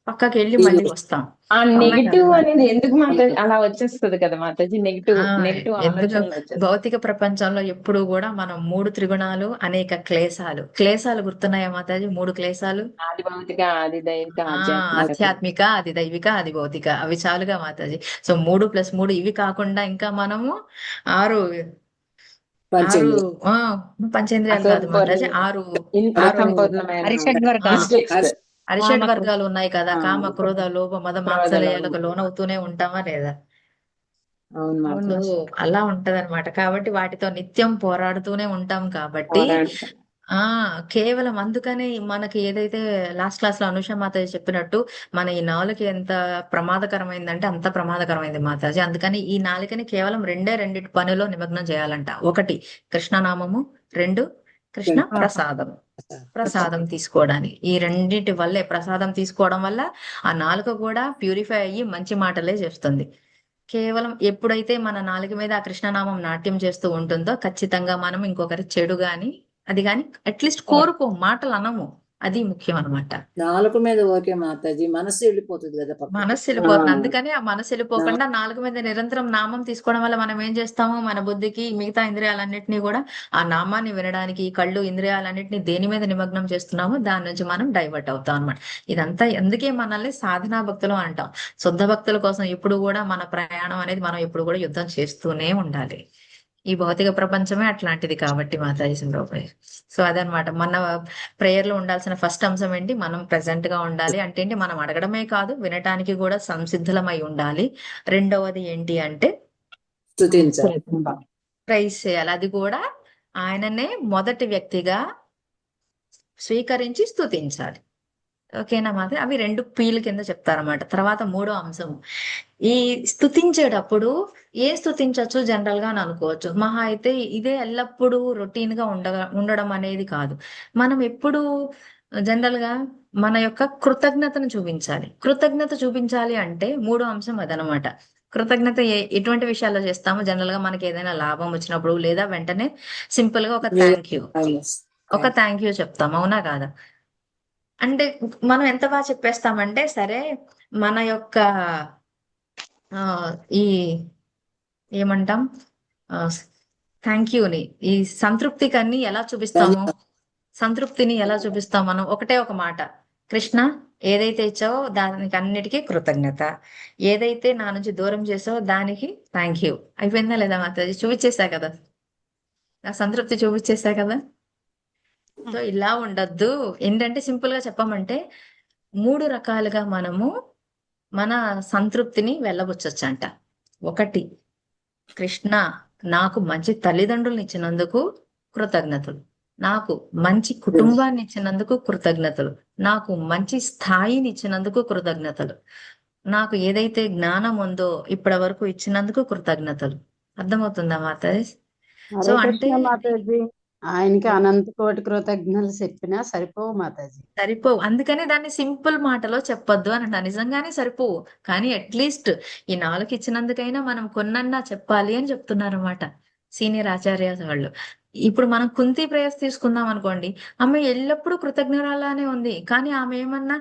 పక్కకి వెళ్ళి ఇది మళ్ళీ వస్తాం. ఆ అవునా నెగిటివ్ కదా? అనేది ఎందుకు మాతాజీ అలా వచ్చేస్తుంది కదా మాతాజీ, నెగిటివ్ ఆ నెగిటివ్ ఎందుకు ఆలోచనలు వచ్చేస్తాయి. భౌతిక ప్రపంచంలో ఎప్పుడు కూడా మనం మూడు త్రిగుణాలు, అనేక క్లేశాలు గుర్తున్నాయా మాతాజీ? మూడు క్లేశాలు, ఆది భౌతిక, ఆది దైవిక, ఆధ్యాత్మిక. ఆధ్యాత్మిక, అది దైవిక, అది భౌతిక, అవి చాలుగా మాతాజీ. సో 3+3 ఇవి కాకుండా ఇంకా మనము ఆరు ఆరు పంచేంద్రియ ఆ పంచేంద్రియాలు కాదు మాతాజీ, ఆరు ఆరు అసంపూర్ణమైన హరిషడ్ ఆ వర్గాలు ఇన్స్టిక్ట్స్. అరిషడ్ వర్గాలు ఉన్నాయి కదా, కామ క్రోధ లోభ మద క్రోధలో మాత్సర్యాలకు లోనవుతూనే ఉంటామా లేదా? అవును సో మాతాజీ. అలా ఉంటదన్నమాట. కాబట్టి వాటితో నిత్యం పోరాడుతూనే ఉంటాం కాబట్టి పోరాడతాం. ఆ కేవలం అందుకనే మనకి ఏదైతే లాస్ట్ క్లాస్ లో అనుష మాతాజీ చెప్పినట్టు, మన ఈ నాలుక ఎంత ప్రమాదకరమైందంటే అంత ప్రమాదకరమైంది మాతాజీ. అందుకని ఈ నాలుకని కేవలం రెండిటి పనిలో నిమగ్నం చేయాలంట. ఒకటి కృష్ణనామము, రెండు కృష్ణ ప్రసాదం. ప్రసాదం తీసుకోవడానికి, ఈ రెండిటి వల్లే, ప్రసాదం తీసుకోవడం వల్ల ఆ నాలుక కూడా ప్యూరిఫై అయ్యి మంచి మాటలే చేస్తుంది. కేవలం ఎప్పుడైతే మన నాలుక మీద ఆ కృష్ణనామం నాట్యం చేస్తూ ఉంటుందో ఖచ్చితంగా మనం ఇంకొకరి చెడు గాని అది గాని అట్లీస్ట్ కోరుకో, మాటలు అనము. అది ముఖ్యం అన్నమాట. నాలుక మీద ఓకే మాతాజీ, మనసు వెళ్ళిపోతుంది కదా పక్కకి. మనస్సు వెళ్ళిపోతుంది. అందుకని ఆ మనస్సు వెళ్ళిపోకుండా నాలుగు మీద నిరంతరం నామం తీసుకోవడం వల్ల మనం ఏం చేస్తాము, మన బుద్ధికి మిగతా ఇంద్రియాలన్నింటినీ కూడా ఆ నామాన్ని వినడానికి, కళ్ళు ఇంద్రియాలన్నింటినీ దేని మీద నిమగ్నం చేస్తున్నామో దాని నుంచి మనం డైవర్ట్ అవుతాం అన్నమాట. ఇదంతా అందుకే మనల్ని సాధనా భక్తులు అంటాం. శుద్ధ భక్తుల కోసం ఎప్పుడు కూడా మన ప్రయాణం అనేది మనం ఎప్పుడు కూడా యుద్ధం చేస్తూనే ఉండాలి. ఈ భౌతిక ప్రపంచమే అట్లాంటిది కాబట్టి మాతాజీ సింధుపై. సో అదనమాట మన ప్రేయర్ లో ఉండాల్సిన ఫస్ట్ అంశం ఏంటి, మనం ప్రెసెంట్ గా ఉండాలి అంటే ఏంటి, మనం అడగడమే కాదు వినటానికి కూడా సంసిద్ధులమై ఉండాలి. రెండవది ఏంటి అంటే స్తుతించాలి. ప్రైజ్ చేయాలి, అది కూడా ఆయననే మొదటి వ్యక్తిగా స్వీకరించి స్తుతించాలి. ఓకేనా మాది? అవి రెండు పీల కింద చెప్తారన్నమాట. తర్వాత మూడో అంశం, ఈ స్తుతించేటప్పుడు ఏం స్తుతించవచ్చు జనరల్ గా అని అనుకోవచ్చు. మహా అయితే ఇదే ఎల్లప్పుడూ రొటీన్ గా ఉండడం అనేది కాదు. మనం ఎప్పుడు జనరల్ గా మన యొక్క కృతజ్ఞతను చూపించాలి. కృతజ్ఞత చూపించాలి అంటే మూడో అంశం అదనమాట. కృతజ్ఞత ఎటువంటి విషయాల్లో చేస్తాము? జనరల్ గా మనకి ఏదైనా లాభం వచ్చినప్పుడు, లేదా వెంటనే సింపుల్ గా ఒక థ్యాంక్ యూ, ఒక థ్యాంక్ యూ చెప్తాం. అవునా కాదా? అంటే మనం ఎంత బాగా చెప్పేస్తామంటే, సరే మన యొక్క ఆ ఈ ఏమంటాం థ్యాంక్ యూని, ఈ సంతృప్తికన్ని ఎలా చూపిస్తాము? సంతృప్తిని ఎలా చూపిస్తాం మనం? ఒకటే ఒక మాట, కృష్ణ ఏదైతే ఇచ్చావో దానికి అన్నిటికీ కృతజ్ఞత, ఏదైతే నా నుంచి దూరం చేసావో దానికి థ్యాంక్ యూ. అయిపోయిందా లేదా మాతాజీ? చూపించేసా కదా, నా సంతృప్తి చూపించేసా కదా. సో ఇలా ఉండద్దు. ఏంటంటే సింపుల్ గా చెప్పమంటే మూడు రకాలుగా మనము మన సంతృప్తిని వెళ్ళబుచ్చొచ్చంట. ఒకటి, కృష్ణ నాకు మంచి తల్లిదండ్రులను ఇచ్చినందుకు కృతజ్ఞతలు, నాకు మంచి కుటుంబాన్ని ఇచ్చినందుకు కృతజ్ఞతలు, నాకు మంచి స్థాయిని ఇచ్చినందుకు కృతజ్ఞతలు, నాకు ఏదైతే జ్ఞానం ఉందో ఇప్పటి వరకు ఇచ్చినందుకు కృతజ్ఞతలు. అర్థమవుతుందా మాతాజీ? సో హరే అంటే కృష్ణ మాతాజీ. ఆయనకి అనంత కోటి కృతజ్ఞతలు చెప్పినా సరిపోవు మాతాజీ. సరిపోవు. అందుకనే దాన్ని సింపుల్ మాటలో చెప్పొద్దు అని అంట. నిజంగానే సరిపోవు, కానీ అట్లీస్ట్ ఈ నాలుగు ఇచ్చినందుకైనా మనం కొన్నన్నా చెప్పాలి అని చెప్తున్నారు అనమాట సీనియర్ ఆచార్య వాళ్ళు. ఇప్పుడు మనం కుంతి ప్రేయర్స్ తీసుకుందాం అనుకోండి, ఆమె ఎల్లప్పుడూ కృతజ్ఞరాలానే ఉంది, కానీ ఆమె ఏమన్నా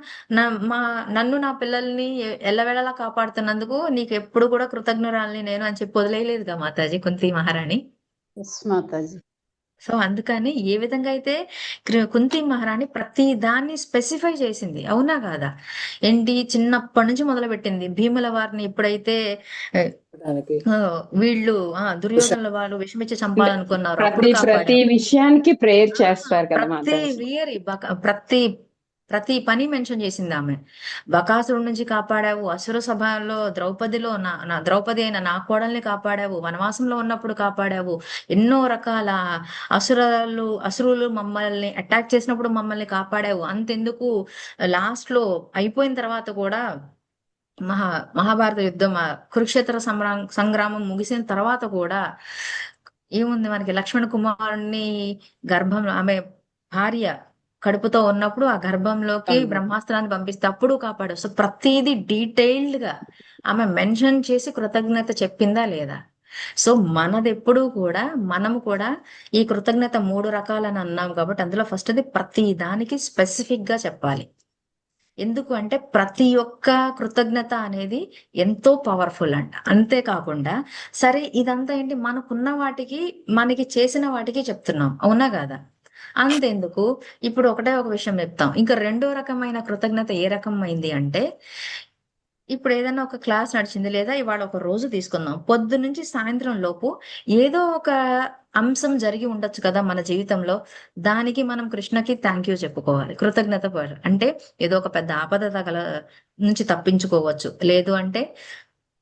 నన్ను నా పిల్లల్ని ఎల్లవేళలా కాపాడుతున్నందుకు నీకు ఎప్పుడు కూడా కృతజ్ఞరాలని నేను అని చెప్పి వదిలేయలేదుగా మాతాజీ కుంతి మహారాణి. ఎస్ మాతాజీ. సో అందుకని ఏ విధంగా అయితే కుంతి మహారాణి ప్రతి దాన్ని స్పెసిఫై చేసింది, అవునా కాదా? ఏంటి, చిన్నప్పటి నుంచి మొదలు పెట్టింది. భీముల వారిని ఎప్పుడైతే ఆ, దానికి ఆ, వీళ్ళు దుర్యోధనుల వాళ్ళు విషమిచ్చి చంపాలనుకున్నారు, అప్పుడు ప్రతి కాపాడావు. విషయానికి ప్రేయర్ ఆ, చేస్తారు కదా ప్రతి మాతాజీ. వియరి ప్రతి ప్రతి పని మెన్షన్ చేసింది ఆమె. బకాసురుడి నుంచి కాపాడావు, అసుర సభలో ద్రౌపదిలో ద్రౌపది అయిన నా కోడల్ని కాపాడావు, వనవాసంలో ఉన్నప్పుడు కాపాడావు, ఎన్నో రకాల అసురులు మమ్మల్ని అటాక్ చేసినప్పుడు మమ్మల్ని కాపాడావు. అంతెందుకు, లాస్ట్ లో అయిపోయిన తర్వాత కూడా మహాభారత యుద్ధం, కురుక్షేత్ర సంగ్రామం ముగిసిన తర్వాత కూడా ఏముంది మనకి, లక్ష్మణ కుమారుణ్ణి గర్భంలో ఆమె భార్య కడుపుతో ఉన్నప్పుడు ఆ గర్భంలోకి అవును. బ్రహ్మాస్త్రాన్ని పంపిస్తే అప్పుడు కాపాడు. సో ప్రతిదీ డీటెయిల్డ్ గా ఆమె మెన్షన్ చేసి కృతజ్ఞత చెప్పిందా లేదా? సో మనది ఎప్పుడూ కూడా, మనము కూడా ఈ కృతజ్ఞత 3 రకాలని అన్నాం కాబట్టి అందులో ఫస్ట్ది ప్రతి దానికి స్పెసిఫిక్ గా చెప్పాలి. ఎందుకు అంటే ప్రతి ఒక్క కృతజ్ఞత అనేది ఎంతో పవర్ఫుల్ అంట. అంతేకాకుండా సరే ఇదంతా ఏంటి, మనకున్న వాటికి మనకి చేసిన వాటికి చెప్తున్నాం, అవునా కాదా? అంతెందుకు, ఇప్పుడు ఒకటే ఒక విషయం చెప్తాం. ఇంకా రెండో రకమైన కృతజ్ఞత ఏ రకమైంది అంటే, ఇప్పుడు ఏదైనా ఒక క్లాస్ నడిచింది, లేదా ఇవాళ ఒక రోజు తీసుకుందాం, పొద్దు నుంచి సాయంత్రం లోపు ఏదో ఒక అంశం జరిగి ఉండొచ్చు కదా మన జీవితంలో. దానికి మనం కృష్ణకి థ్యాంక్ యూ చెప్పుకోవాలి. అంటే ఏదో ఒక పెద్ద ఆపద నుంచి తప్పించుకోవచ్చు, లేదు అంటే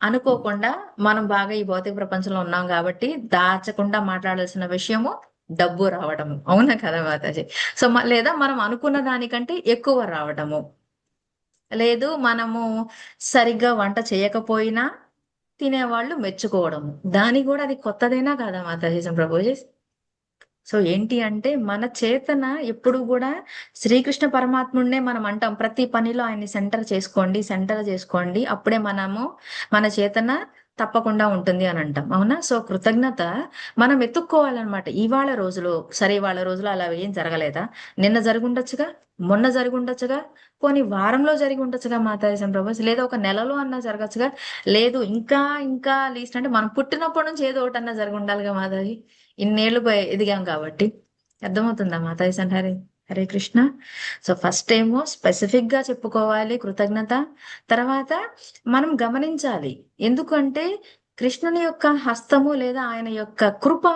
అనుకోకుండా మనం బాగా ఈ భౌతిక ప్రపంచంలో ఉన్నాం కాబట్టి దాచకుండా మాట్లాడాల్సిన విషయము డబ్బు రావడము, అవునా కదా మాతాజీ? సో లేదా మనం అనుకున్న దానికంటే ఎక్కువ రావడము, లేదు మనము సరిగ్గా వంట చేయకపోయినా తినేవాళ్ళు మెచ్చుకోవడము, దాని కూడా అది కొత్తదైనా కదా మాతాజీ ప్రభుజీ? సో ఏంటి అంటే మన చేతన ఎప్పుడు కూడా శ్రీకృష్ణ పరమాత్ముడినే మనం అంటాం, ప్రతి పనిలో ఆయన్ని సెంటర్ చేసుకోండి, అప్పుడే మన చేతన తప్పకుండా ఉంటుంది అని అంటాం, అవునా? సో కృతజ్ఞత మనం ఎత్తుక్కోవాలన్నమాట. ఇవాళ రోజులో అలా ఏం జరగలేదా? నిన్న జరిగి ఉండొచ్చుగా, మొన్న జరిగి ఉండొచ్చుగా, పోనీ వారంలో జరిగి ఉండొచ్చుగా మాతాజీ ప్రభాస్, లేదా ఒక నెలలో అన్నా జరగచ్చుగా, లేదు ఇంకా ఇంకా లీస్ట్ అంటే మనం పుట్టినప్పటి నుంచి ఏదో ఒకటి అన్నా జరిగి ఉండాలిగా మాతాజీ. ఇన్నేళ్లు ఎదిగాం కాబట్టి. అర్థమవుతుందా మాతాజీ? హరే హరే కృష్ణ. సో ఫస్ట్ ఏమో స్పెసిఫిక్ గా చెప్పుకోవాలి కృతజ్ఞత. తర్వాత మనం గమనించాలి, ఎందుకంటే కృష్ణుని యొక్క హస్తము లేదా ఆయన యొక్క కృప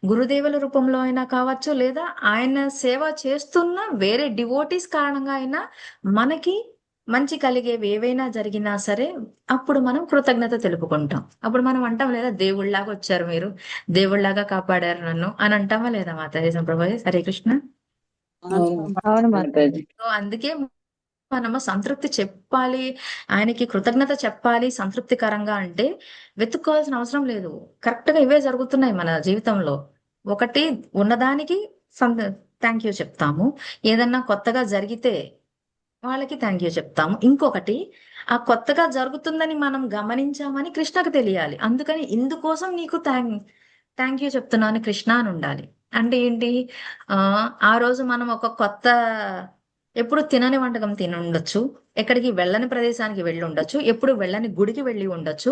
గురుదేవుల రూపంలో అయినా కావచ్చు, లేదా ఆయన సేవ చేస్తున్న వేరే డివోటీస్ కారణంగా అయినా మనకి మంచి కలిగేవి ఏవైనా జరిగినా సరే అప్పుడు మనం కృతజ్ఞత తెలుపుకుంటాం. అప్పుడు మనం అంటాం లేదా, దేవుళ్ళలాగా వచ్చారు మీరు, దేవుళ్ళలాగా కాపాడారు నన్ను అని అంటామా లేదా మాతాజీ సంప్రభాయ్? హరే కృష్ణ. అవును మాతాజీ. సో అందుకే మనము సంతృప్తి చెప్పాలి, ఆయనకి కృతజ్ఞత చెప్పాలి సంతృప్తికరంగా అంటే వెతుక్కోవాల్సిన అవసరం లేదు. కరెక్ట్ గా ఇవే జరుగుతున్నాయి మన జీవితంలో. ఒకటి, ఉన్నదానికి థ్యాంక్ యూ చెప్తాము, ఏదన్నా కొత్తగా జరిగితే వాళ్ళకి థ్యాంక్ యూ చెప్తాము. ఇంకొకటి, ఆ కొత్తగా జరుగుతుందని మనం గమనించామని కృష్ణకు తెలియాలి, అందుకని ఇందుకోసం నీకు థ్యాంక్ యూ చెప్తున్నాను కృష్ణ అని ఉండాలి. అంటే ఏంటి, ఆ రోజు మనం ఒక కొత్త, ఎప్పుడు తినని వంటకం తిని ఉండొచ్చు, ఎక్కడికి వెళ్ళని ప్రదేశానికి వెళ్ళి ఉండొచ్చు, ఎప్పుడు వెళ్ళని గుడికి వెళ్ళి ఉండొచ్చు,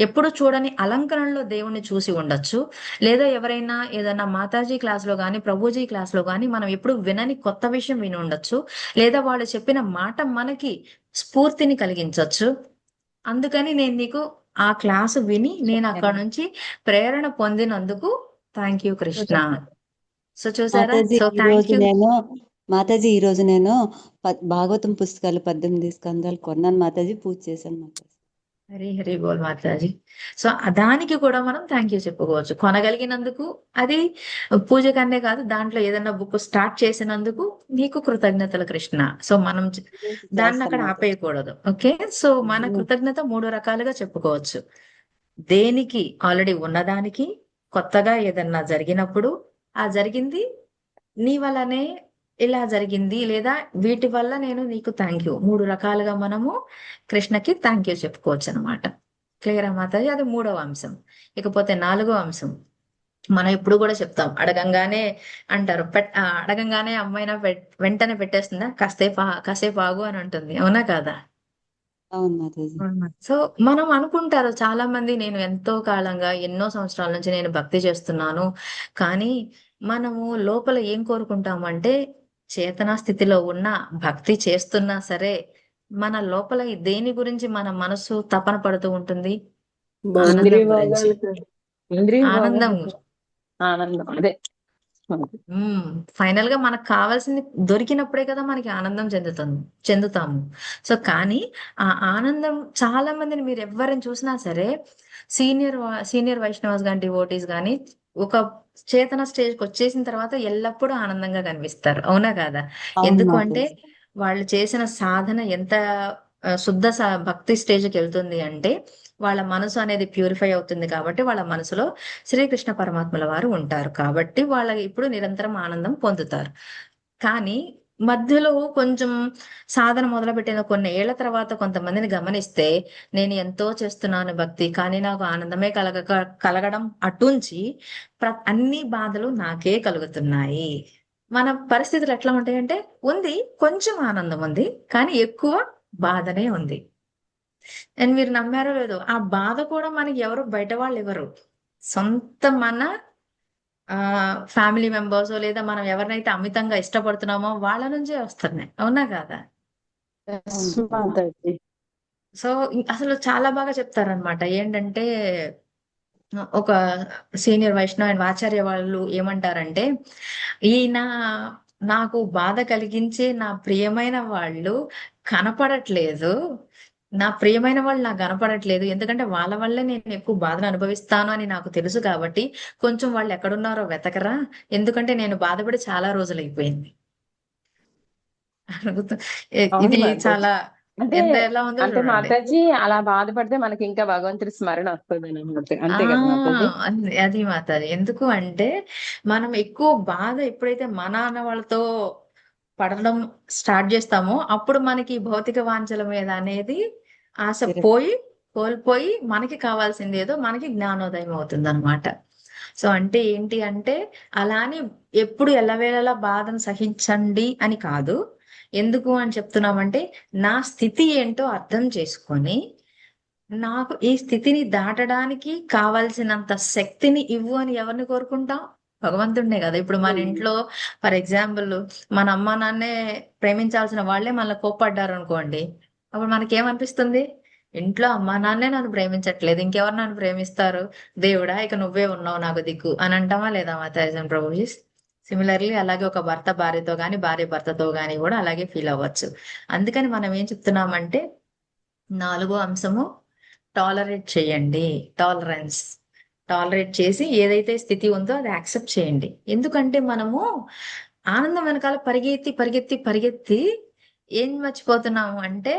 ఎప్పుడు చూడని అలంకరణలో దేవుణ్ణి చూసి ఉండొచ్చు, లేదా ఎవరైనా ఏదైనా మాతాజీ క్లాస్ లో గాని ప్రభుజీ క్లాస్ లో గాని మనం ఎప్పుడు వినని కొత్త విషయం విని ఉండొచ్చు, లేదా వాళ్ళు చెప్పిన మాట మనకి స్ఫూర్తిని కలిగించవచ్చు. అందుకని నేను నీకు ఆ క్లాసు విని నేను అక్కడ నుంచి ప్రేరణ పొందినందుకు థ్యాంక్ యూ కృష్ణ. సో చూసారా? మాతాజీ సో ఈ థ్యాంక్ రోజు యూ. నేను మాతాజీ ఈ రోజు నేను భాగవతం పుస్తకాలు 18 స్కందాలు కొన్నాను మాతాజీ, పూజ చేశాను మాతాజీ. హరి హరి బోల్ మాతాజీ. సో దానికి కూడా మనం థ్యాంక్ యూ చెప్పుకోవచ్చు, కొనగలిగినందుకు. అది పూజ కన్నే కాదు, దాంట్లో ఏదైనా బుక్ స్టార్ట్ చేసినందుకు నీకు కృతజ్ఞతలు కృష్ణ. సో మనం దాన్ని అక్కడ చేస్తాను మాతాజీ. ఆపేయకూడదు. ఓకే, సో మన కృతజ్ఞత 3 రకాలుగా చెప్పుకోవచ్చు. దేనికి, ఆల్రెడీ ఉన్నదానికి, కొత్తగా ఏదన్నా జరిగినప్పుడు, ఆ జరిగింది నీ వల్లనే ఇలా జరిగింది, లేదా వీటి వల్ల నేను నీకు థ్యాంక్ యూ. 3 రకాలుగా మనము కృష్ణకి థ్యాంక్ యూ చెప్పుకోవచ్చు అనమాట. క్లియర్ మాతాజీ? అది 3వ అంశం. ఇకపోతే 4వ అంశం, మనం ఇప్పుడు కూడా చెప్తాం, అడగంగానే అంటారు, అడగంగానే అమ్మాయినా వెంటనే పెట్టేస్తుందా, కాసేపు ఆగు అని అంటుంది, అవునా కాదా? అవును మాతాజీ. సో మనం అనుకుంటారు చాలా మంది, నేను ఎంతో కాలంగా ఎన్నో సంవత్సరాల నుంచి నేను భక్తి చేస్తున్నాను, కానీ మనము లోపల ఏం కోరుకుంటామంటే చేతనా స్థితిలో ఉన్న భక్తి చేస్తున్నా సరే మన లోపల దేని గురించి మన మనసు తపన పడుతూ ఉంటుంది? ఆనందం ఇంద్రియ గురించి, భోగాలు ఇంద్రియ ఆనందం. భోగాలు ఆనందం అదే ఫైనల్ గా మనకు కావాల్సింది దొరికినప్పుడే కదా మనకి ఆనందం చెందుతాము. సో కానీ ఆ ఆనందం చాలా మందిని మీరు ఎవరిని చూసినా సరే సీనియర్ వైష్ణవస్ కానీ డివోటీస్ కానీ ఒక చేతన స్టేజ్కి వచ్చేసిన తర్వాత ఎల్లప్పుడూ ఆనందంగా కనిపిస్తారు. అవునా కాదా? అవును ఎందుకు అంటే మాతాజీ. వాళ్ళు చేసిన సాధన ఎంత శుద్ధ భక్తి స్టేజ్కి వెళ్తుంది అంటే వాళ్ళ మనసు అనేది ప్యూరిఫై అవుతుంది కాబట్టి వాళ్ళ మనసులో శ్రీకృష్ణ పరమాత్మల వారు ఉంటారు కాబట్టి వాళ్ళ ఇప్పుడు నిరంతరం ఆనందం పొందుతారు. కానీ మధ్యలో కొంచెం సాధన మొదలుపెట్టిన కొన్ని ఏళ్ల తర్వాత కొంతమందిని గమనిస్తే నేను ఎంతో చేస్తున్నాను భక్తి కానీ నాకు ఆనందమే కలగడం అటుంచి అన్ని బాధలు నాకే కలుగుతున్నాయి. మన పరిస్థితులు ఎట్లా ఉంటాయంటే ఉంది కొంచెం ఆనందం ఉంది కానీ ఎక్కువ బాధనే ఉంది. అండ్ మీరు నమ్మారో లేదో ఆ బాధ కూడా మనకి ఎవరు బయట వాళ్ళు ఎవరు సొంత మన ఫ్యామిలీ మెంబర్స్ లేదా మనం ఎవరినైతే అమితంగా ఇష్టపడుతున్నామో వాళ్ళ నుంచే వస్తున్నాయి. అవునా కాదా? మాతాజీ. సో అసలు చాలా బాగా చెప్తారనమాట. ఏంటంటే ఒక సీనియర్ వైష్ణవ్ అండ్ ఆచార్య వాళ్ళు ఏమంటారంటే ఈయన నాకు బాధ కలిగించే నా ప్రియమైన వాళ్ళు కనపడట్లేదు. నా ప్రియమైన వాళ్ళు నాకు కనపడట్లేదు ఎందుకంటే వాళ్ళ వల్లే నేను ఎక్కువ బాధను అనుభవిస్తాను అని నాకు తెలుసు కాబట్టి కొంచెం వాళ్ళు ఎక్కడున్నారో వెతకరా, ఎందుకంటే నేను బాధపడి చాలా రోజులు అయిపోయింది. అవును ఇది మాతాజీ. చాలా అంటే ఎంత ఎలా ఉందో అంటే చూడండి. మాతాజీ అలా బాధపడితే మనకి ఇంకా భగవంతుడి స్మరణ వస్తుంది అన్నమాట. ఆ అంతే కదా మాతాజీ? అది మాతాజీ. ఎందుకు అంటే మనం ఎక్కువ బాధ ఎప్పుడైతే మన అన్న వాళ్ళతో పడడం స్టార్ట్ చేస్తామో అప్పుడు మనకి భౌతిక వాంఛల మీద అనేది ఆశ కోల్పోయి మనకి కావాల్సింది ఏదో మనకి జ్ఞానోదయం అవుతుంది అనమాట. సో అంటే ఏంటి అంటే అలాని ఎప్పుడు ఎల్లవేళలా బాధను సహించండి అని కాదు. ఎందుకు అని చెప్తున్నామంటే నా స్థితి ఏంటో అర్థం చేసుకొని నాకు ఈ స్థితిని దాటడానికి కావాల్సినంత శక్తిని ఇవ్వు అని ఎవరిని కోరుకుంటాం? భగవంతుడినే కదా. ఇప్పుడు మన ఇంట్లో ఫర్ ఎగ్జాంపుల్ మన అమ్మ నాన్నే ప్రేమించాల్సిన వాళ్ళే మనల్ని కోప్పడ్డారు అనుకోండి, అప్పుడు మనకేమనిపిస్తుంది? ఇంట్లో అమ్మా నాన్నే నన్ను ప్రేమించట్లేదు ఇంకెవరు నన్ను ప్రేమిస్తారు? దేవుడా ఇక నువ్వే ఉన్నావు నాకు దిక్కు అని అంటామా లేదా మాతాజన్ ప్రభుజీ? సిమిలర్లీ అలాగే ఒక భర్త భార్యతో గాని భార్య భర్తతో గాని కూడా అలాగే ఫీల్ అవ్వచ్చు. అందుకని మనం ఏం చెప్తున్నామంటే 4వ అంశము టాలరేట్ చేయండి. టాలరేట్ చేసి ఏదైతే స్థితి ఉందో అది యాక్సెప్ట్ చేయండి. ఎందుకంటే మనము ఆనందం వెనకాల పరిగెత్తి ఏం మర్చిపోతున్నాము అంటే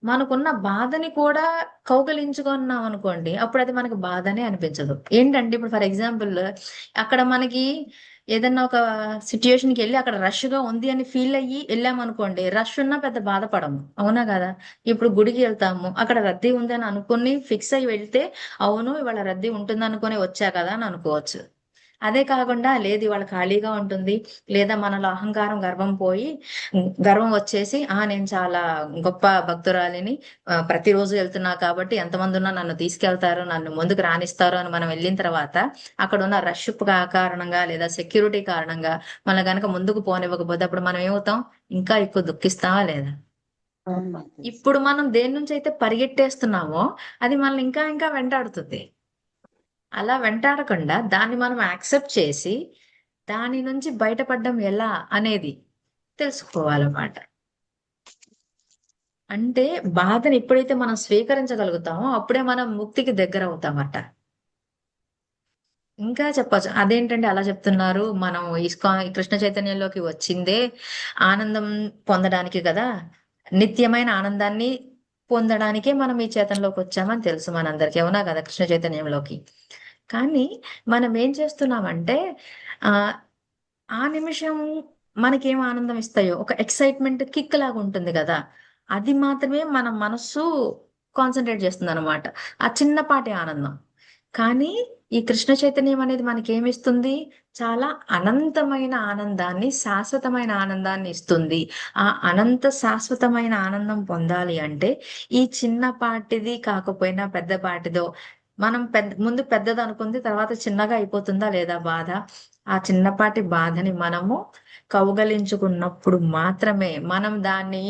మనకున్న బాధని కూడా కౌగలించుకున్నాం అనుకోండి అప్పుడు అది మనకు బాధనే అనిపించదు. ఏంటంటే ఇప్పుడు ఫర్ ఎగ్జాంపుల్ అక్కడ మనకి ఏదన్నా ఒక సిచ్యుయేషన్కి వెళ్ళి అక్కడ రష్ గా ఉంది అని ఫీల్ అయ్యి వెళ్ళామనుకోండి, రష్ ఉన్నా పెద్ద బాధపడము. అవునా కదా? ఇప్పుడు గుడికి వెళ్తాము అక్కడ రద్దీ ఉంది అని అనుకుని ఫిక్స్ అయ్యి వెళ్తే అవును ఇవాళ రద్దీ ఉంటుంది అనుకుని వచ్చా కదా అని అనుకోవచ్చు. అదే కాకుండా లేదు ఇవాళ ఖాళీగా ఉంటుంది లేదా మనలో అహంకారం గర్వం వచ్చేసి నేను చాలా గొప్ప భక్తురాలిని ప్రతిరోజు వెళ్తున్నా కాబట్టి ఎంతమంది ఉన్నా నన్ను తీసుకెళ్తారు నన్ను ముందుకు రాణిస్తారు అని మనం వెళ్ళిన తర్వాత అక్కడ ఉన్న రష్ కారణంగా లేదా సెక్యూరిటీ కారణంగా మన గనక ముందుకు పోనివ్వకపోతే అప్పుడు మనం ఏమవుతాం? ఇంకా ఎక్కువ దుఃఖిస్తామా లేదా? ఇప్పుడు మనం దేని నుంచి అయితే పరిగెట్టేస్తున్నామో అది మనల్ని ఇంకా ఇంకా వెంటాడుతుంది. అలా వెంటాడకుండా దాన్ని మనం యాక్సెప్ట్ చేసి దాని నుంచి బయటపడడం ఎలా అనేది తెలుసుకోవాలన్నమాట. అంటే బాధను ఎప్పుడైతే మనం స్వీకరించగలుగుతామో అప్పుడే మనం ముక్తికి దగ్గర అవుతామట. ఇంకా చెప్పచ్చు అదేంటంటే అలా చెప్తున్నారు, మనం కృష్ణ చైతన్యంలోకి వచ్చిందే ఆనందం పొందడానికి కదా, నిత్యమైన ఆనందాన్ని పొందడానికే మనం ఈ చేతనలోకి వచ్చామని తెలుసు మనందరికి. అవునా కదా? కృష్ణ చైతన్యంలోకి. కానీ మనం ఏం చేస్తున్నామంటే ఆ నిమిషం మనకేం ఆనందం ఇస్తాయో ఒక ఎక్సైట్మెంట్ కిక్ లాగా ఉంటుంది కదా, అది మాత్రమే మన మనస్సు కాన్సన్ట్రేట్ చేస్తుంది అనమాట, ఆ చిన్నపాటి ఆనందం. కానీ ఈ కృష్ణ చైతన్యం అనేది మనకేమిస్తుంది? చాలా అనంతమైన ఆనందాన్ని శాశ్వతమైన ఆనందాన్ని ఇస్తుంది. ఆ అనంత శాశ్వతమైన ఆనందం పొందాలి అంటే ఈ చిన్నపాటిది కాకపోయినా పెద్దపాటిదో మనం ముందు పెద్దది అనుకుంది, తర్వాత చిన్నగా అయిపోతుందా లేదా బాధ? ఆ చిన్నపాటి బాధని మనము కౌగలించుకున్నప్పుడు మాత్రమే మనం దాన్ని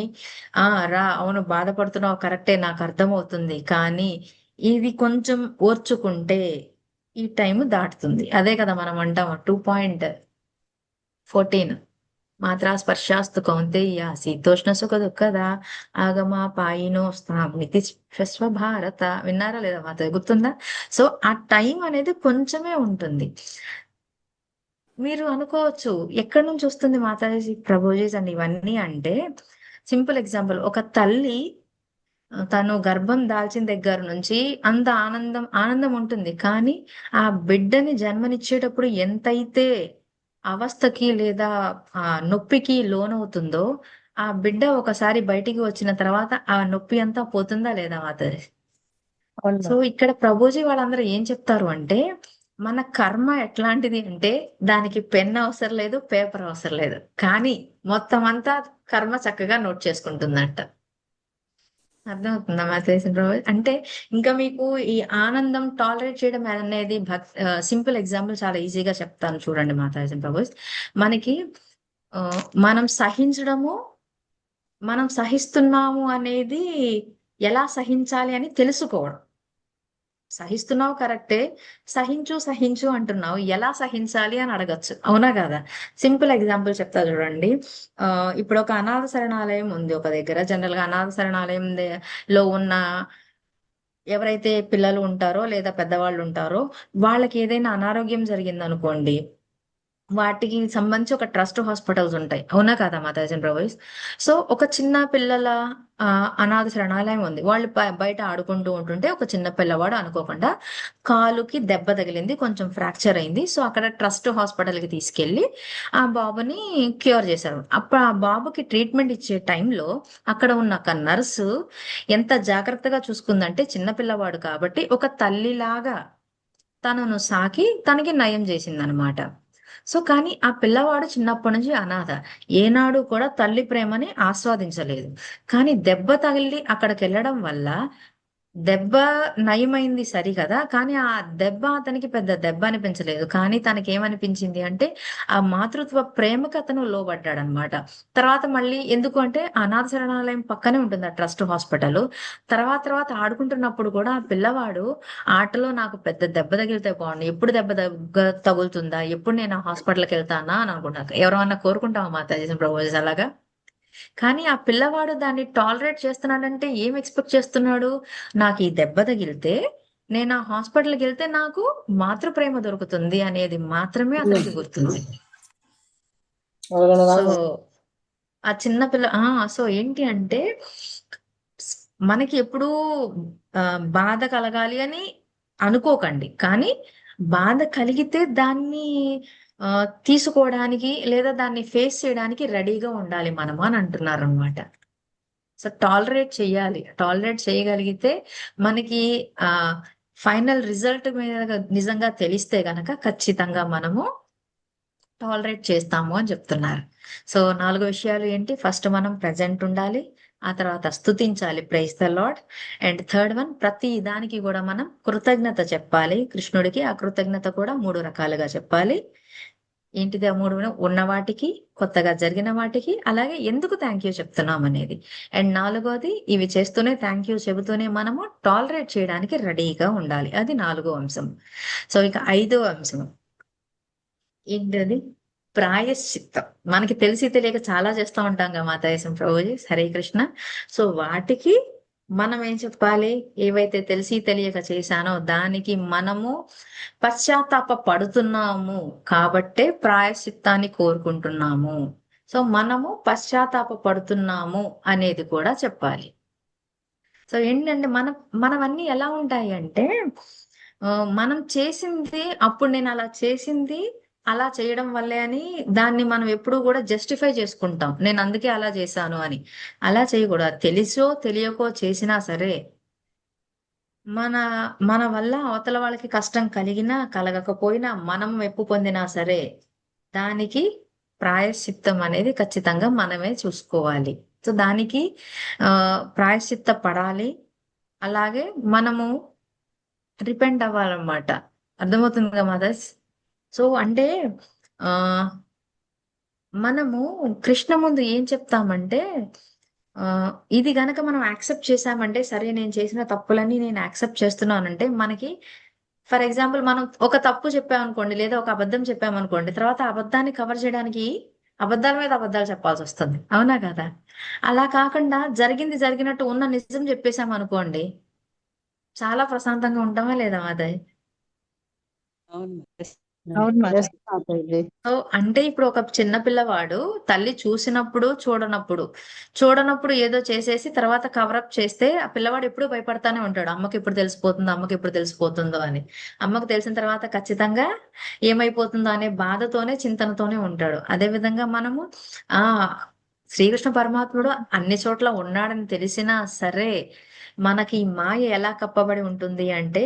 అవును బాధపడుతున్నావు కరెక్టే, నాకు అర్థమవుతుంది, కానీ ఇది కొంచెం ఓర్చుకుంటే ఈ టైం దాటుతుంది. అదే కదా మనం అంటాం 2.14 మాత్రా స్పర్శాస్తు కౌంతేయ శీతోష్ణ సుఖ దుఃఖదా ఆగమాపాయినో స్థామ్నితి భారత. విన్నారా లేదా మాత? గుర్తుందా? సో ఆ టైం అనేది కొంచెమే ఉంటుంది. మీరు అనుకోవచ్చు ఎక్కడి నుంచి వస్తుంది మాతాజీ ప్రభుజీస్ అని ఇవన్నీ అంటే, సింపుల్ ఎగ్జాంపుల్, ఒక తల్లి తను గర్భం దాల్చిన దగ్గర నుంచి అంత ఆనందం ఆనందం ఉంటుంది, కానీ ఆ బిడ్డని జన్మనిచ్చేటప్పుడు ఎంతైతే అవస్థకి లేదా ఆ నొప్పికి లోనవుతుందో, ఆ బిడ్డ ఒకసారి బయటికి వచ్చిన తర్వాత ఆ నొప్పి అంతా పోతుందా లేదా మాతాజీ? అవును సో ఇక్కడ ప్రభుజీ వాళ్ళందరూ ఏం చెప్తారు అంటే, మన కర్మ ఎట్లాంటిది అంటే దానికి పెన్ అవసరం లేదు, పేపర్ అవసరం లేదు, కానీ మొత్తం అంతా కర్మ చక్కగా నోట్ చేసుకుంటుందంట. అర్థమవుతుందా మాతాజీ ప్రభు? అంటే ఇంకా మీకు ఈ ఆనందం టాలరేట్ చేయడం అనేది సింపుల్ ఎగ్జాంపుల్ చాలా ఈజీగా చెప్తాను చూడండి మాతాజీ ప్రభు. మనకి మనం సహించడము, మనం సహిస్తున్నాము అనేది ఎలా సహించాలి అని తెలుసుకోవడం. సహిస్తున్నావు కరెక్టే, సహించు సహించు అంటున్నావు, ఎలా సహించాలి అని అడగచ్చు, అవునా కదా? సింపుల్ ఎగ్జాంపుల్ చెప్తా చూడండి. ఇప్పుడు ఒక అనాథ శరణాలయం ఉంది ఒక దగ్గర. జనరల్ గా అనాథ శరణాలయం లో ఉన్న ఎవరైతే పిల్లలు ఉంటారో లేదా పెద్దవాళ్ళు ఉంటారో, వాళ్ళకి ఏదైనా అనారోగ్యం జరిగింది అనుకోండి, వాటికి సంబంధించి ఒక ట్రస్ట్ హాస్పిటల్స్ ఉంటాయి, అవునా కదా మాతాజీ ప్రభు? సో ఒక చిన్న పిల్లల అనాథ శరణాలయం ఉంది. వాళ్ళు బయట ఆడుకుంటూ ఉంటుంటే ఒక చిన్న పిల్లవాడు అనుకోకుండా కాలుకి దెబ్బ తగిలింది, కొంచెం ఫ్రాక్చర్ అయింది. సో అక్కడ ట్రస్ట్ హాస్పిటల్ కి తీసుకెళ్లి ఆ బాబుని క్యూర్ చేశారు. అప్పుడు ఆ బాబుకి ట్రీట్మెంట్ ఇచ్చే టైంలో అక్కడ ఉన్న ఒక నర్సు ఎంత జాగ్రత్తగా చూసుకుందంటే, చిన్న పిల్లవాడు కాబట్టి ఒక తల్లిలాగా తనను సాకి తనకి నయం చేసింది అనమాట. సో కానీ ఆ పిల్లవాడు చిన్నప్పటి నుంచి అనాథ, ఏనాడు కూడా తల్లి ప్రేమని ఆస్వాదించలేదు. కానీ దెబ్బ తగిలి అక్కడికి వెళ్ళడం వల్ల దెబ్బ నయమైంది సరి కదా, కానీ ఆ దెబ్బ అతనికి పెద్ద దెబ్బ అనిపించలేదు. కానీ తనకి ఏమనిపించింది అంటే ఆ మాతృత్వ ప్రేమకు అతను లోబడ్డాడు అనమాట. తర్వాత మళ్ళీ ఎందుకు అంటే అనాథ శరణాలయం పక్కనే ఉంటుంది ఆ ట్రస్ట్ హాస్పిటల్. తర్వాత ఆడుకుంటున్నప్పుడు కూడా ఆ పిల్లవాడు ఆటలో నాకు పెద్ద దెబ్బ తగిలితే బాగుండు, ఎప్పుడు దెబ్బ తగులుతుందా, ఎప్పుడు నేను హాస్పిటల్కి వెళ్తానా అని అనుకుంటాను. ఎవరన్నా కోరుకుంటామా మాతాజీ ప్రభు అలాగా? కానీ ఆ పిల్లవాడు దాన్ని టాలరేట్ చేస్తున్నాడంటే ఏం ఎక్స్పెక్ట్ చేస్తున్నాడు? నాకు ఈ దెబ్బ తగిలితే నేను ఆ హాస్పిటల్కి వెళ్తే నాకు మాతృ ప్రేమ దొరుకుతుంది అనేది మాత్రమే అతనికి గుర్తుంది. సో ఆ చిన్న పిల్ల సో ఏంటి అంటే మనకి ఎప్పుడూ బాధ కలగాలి అని అనుకోకండి, కానీ బాధ కలిగితే దాన్ని తీసుకోవడానికి లేదా దాన్ని ఫేస్ చేయడానికి రెడీగా ఉండాలి మనము అని అంటున్నారు అనమాట. సో టాలరేట్ చేయాలి. టాలరేట్ చేయగలిగితే మనకి ఫైనల్ రిజల్ట్ మీద నిజంగా తెలిస్తే గనక ఖచ్చితంగా మనము టాలరేట్ చేస్తాము అని చెప్తున్నారు. సో 4 విషయాలు ఏంటి? ఫస్ట్ మనం ప్రజెంట్ ఉండాలి, ఆ తర్వాత స్తుతించాలి, praise the lord. And third one, ప్రతి దానికి కూడా మనం కృతజ్ఞత చెప్పాలి కృష్ణుడికి. ఆ కృతజ్ఞత కూడా 3 రకాలుగా చెప్పాలి. ఏంటిది ఆ 3? ఉన్న వాటికి, కొత్తగా జరిగిన వాటికి, అలాగే ఎందుకు థ్యాంక్ యూ చెప్తున్నాం అనేది. అండ్ 4వది, ఇవి చేస్తూనే థ్యాంక్ యూ చెబుతూనే మనము టాలరేట్ చేయడానికి రెడీగా ఉండాలి. అది 4వ అంశం. సో ఇక 5వ అంశం ఏంటది? ప్రాయశ్చిత్తం. మనకి తెలిసి తెలియక చాలా చేస్తూ ఉంటాం కదా మాతాయేసం ప్రభుజీ, హరే కృష్ణ. సో వాటికి మనం ఏం చెప్పాలి? ఏవైతే తెలిసి తెలియక చేశానో దానికి మనము పశ్చాత్తాప పడుతున్నాము కాబట్టే ప్రాయశ్చిత్తాన్ని కోరుకుంటున్నాము. సో మనము పశ్చాత్తాప పడుతున్నాము అనేది కూడా చెప్పాలి. సో ఏంటంటే మనవన్నీ ఎలా ఉంటాయి అంటే, మనం చేసింది అప్పుడు నేను అలా చేసింది అలా చేయడం వల్లే అని దాన్ని మనం ఎప్పుడూ కూడా జస్టిఫై చేసుకుంటాం, నేను అందుకే అలా చేశాను అని. అలా చేయకూడదు. తెలిసో తెలియకో చేసినా సరే మన మన వల్ల అవతల వాళ్ళకి కష్టం కలిగినా కలగకపోయినా మనం మెప్పు పొందినా సరే దానికి ప్రాయశ్చిత్తం అనేది ఖచ్చితంగా మనమే చూసుకోవాలి. సో దానికి ప్రాయశ్చిత్త పడాలి. అలాగే మనము రిపెంట్ అవ్వాలన్నమాట. అర్థమవుతుంది కదా మదర్స్? సో అంటే ఆ మనము కృష్ణ ముందు ఏం చెప్తామంటే ఆ ఇది గనక మనం యాక్సెప్ట్ చేసామంటే, సరే నేను చేసిన తప్పులన్నీ నేను యాక్సెప్ట్ చేస్తున్నానంటే మనకి, ఫర్ ఎగ్జాంపుల్ మనం ఒక తప్పు చెప్పామనుకోండి, లేదా ఒక అబద్ధం చెప్పామనుకోండి, తర్వాత ఆ అబద్ధాన్ని కవర్ చేయడానికి అబద్ధాల మీద అబద్ధాలు చెప్పాల్సి వస్తుంది. అవునా కదా? అలా కాకుండా జరిగింది జరిగినట్టు ఉన్న నిజం చెప్పేశాం అనుకోండి, చాలా ప్రశాంతంగా ఉంటామా లేదా మాధవి? అవును మాతాజీ. అవును Yes, మాతాజీ. మాతాజీ. సో అంటే ఇప్పుడు ఒక చిన్న పిల్లవాడు తల్లి చూసినప్పుడు చూడనప్పుడు ఏదో చేసేసి తర్వాత కవరప్ చేస్తే ఆ పిల్లవాడు ఎప్పుడు భయపడతానే ఉంటాడు, అమ్మకి ఎప్పుడు తెలిసిపోతుందో, అమ్మకి ఎప్పుడు తెలిసిపోతుందో అని. అమ్మకు తెలిసిన తర్వాత ఖచ్చితంగా ఏమైపోతుందో అనే బాధతోనే, చింతనతోనే ఉంటాడు. అదే విధంగా మనము ఆ శ్రీకృష్ణ పరమాత్ముడు అన్ని చోట్ల ఉన్నాడని తెలిసినా సరే మనకి ఈ మాయ ఎలా కప్పబడి ఉంటుంది అంటే,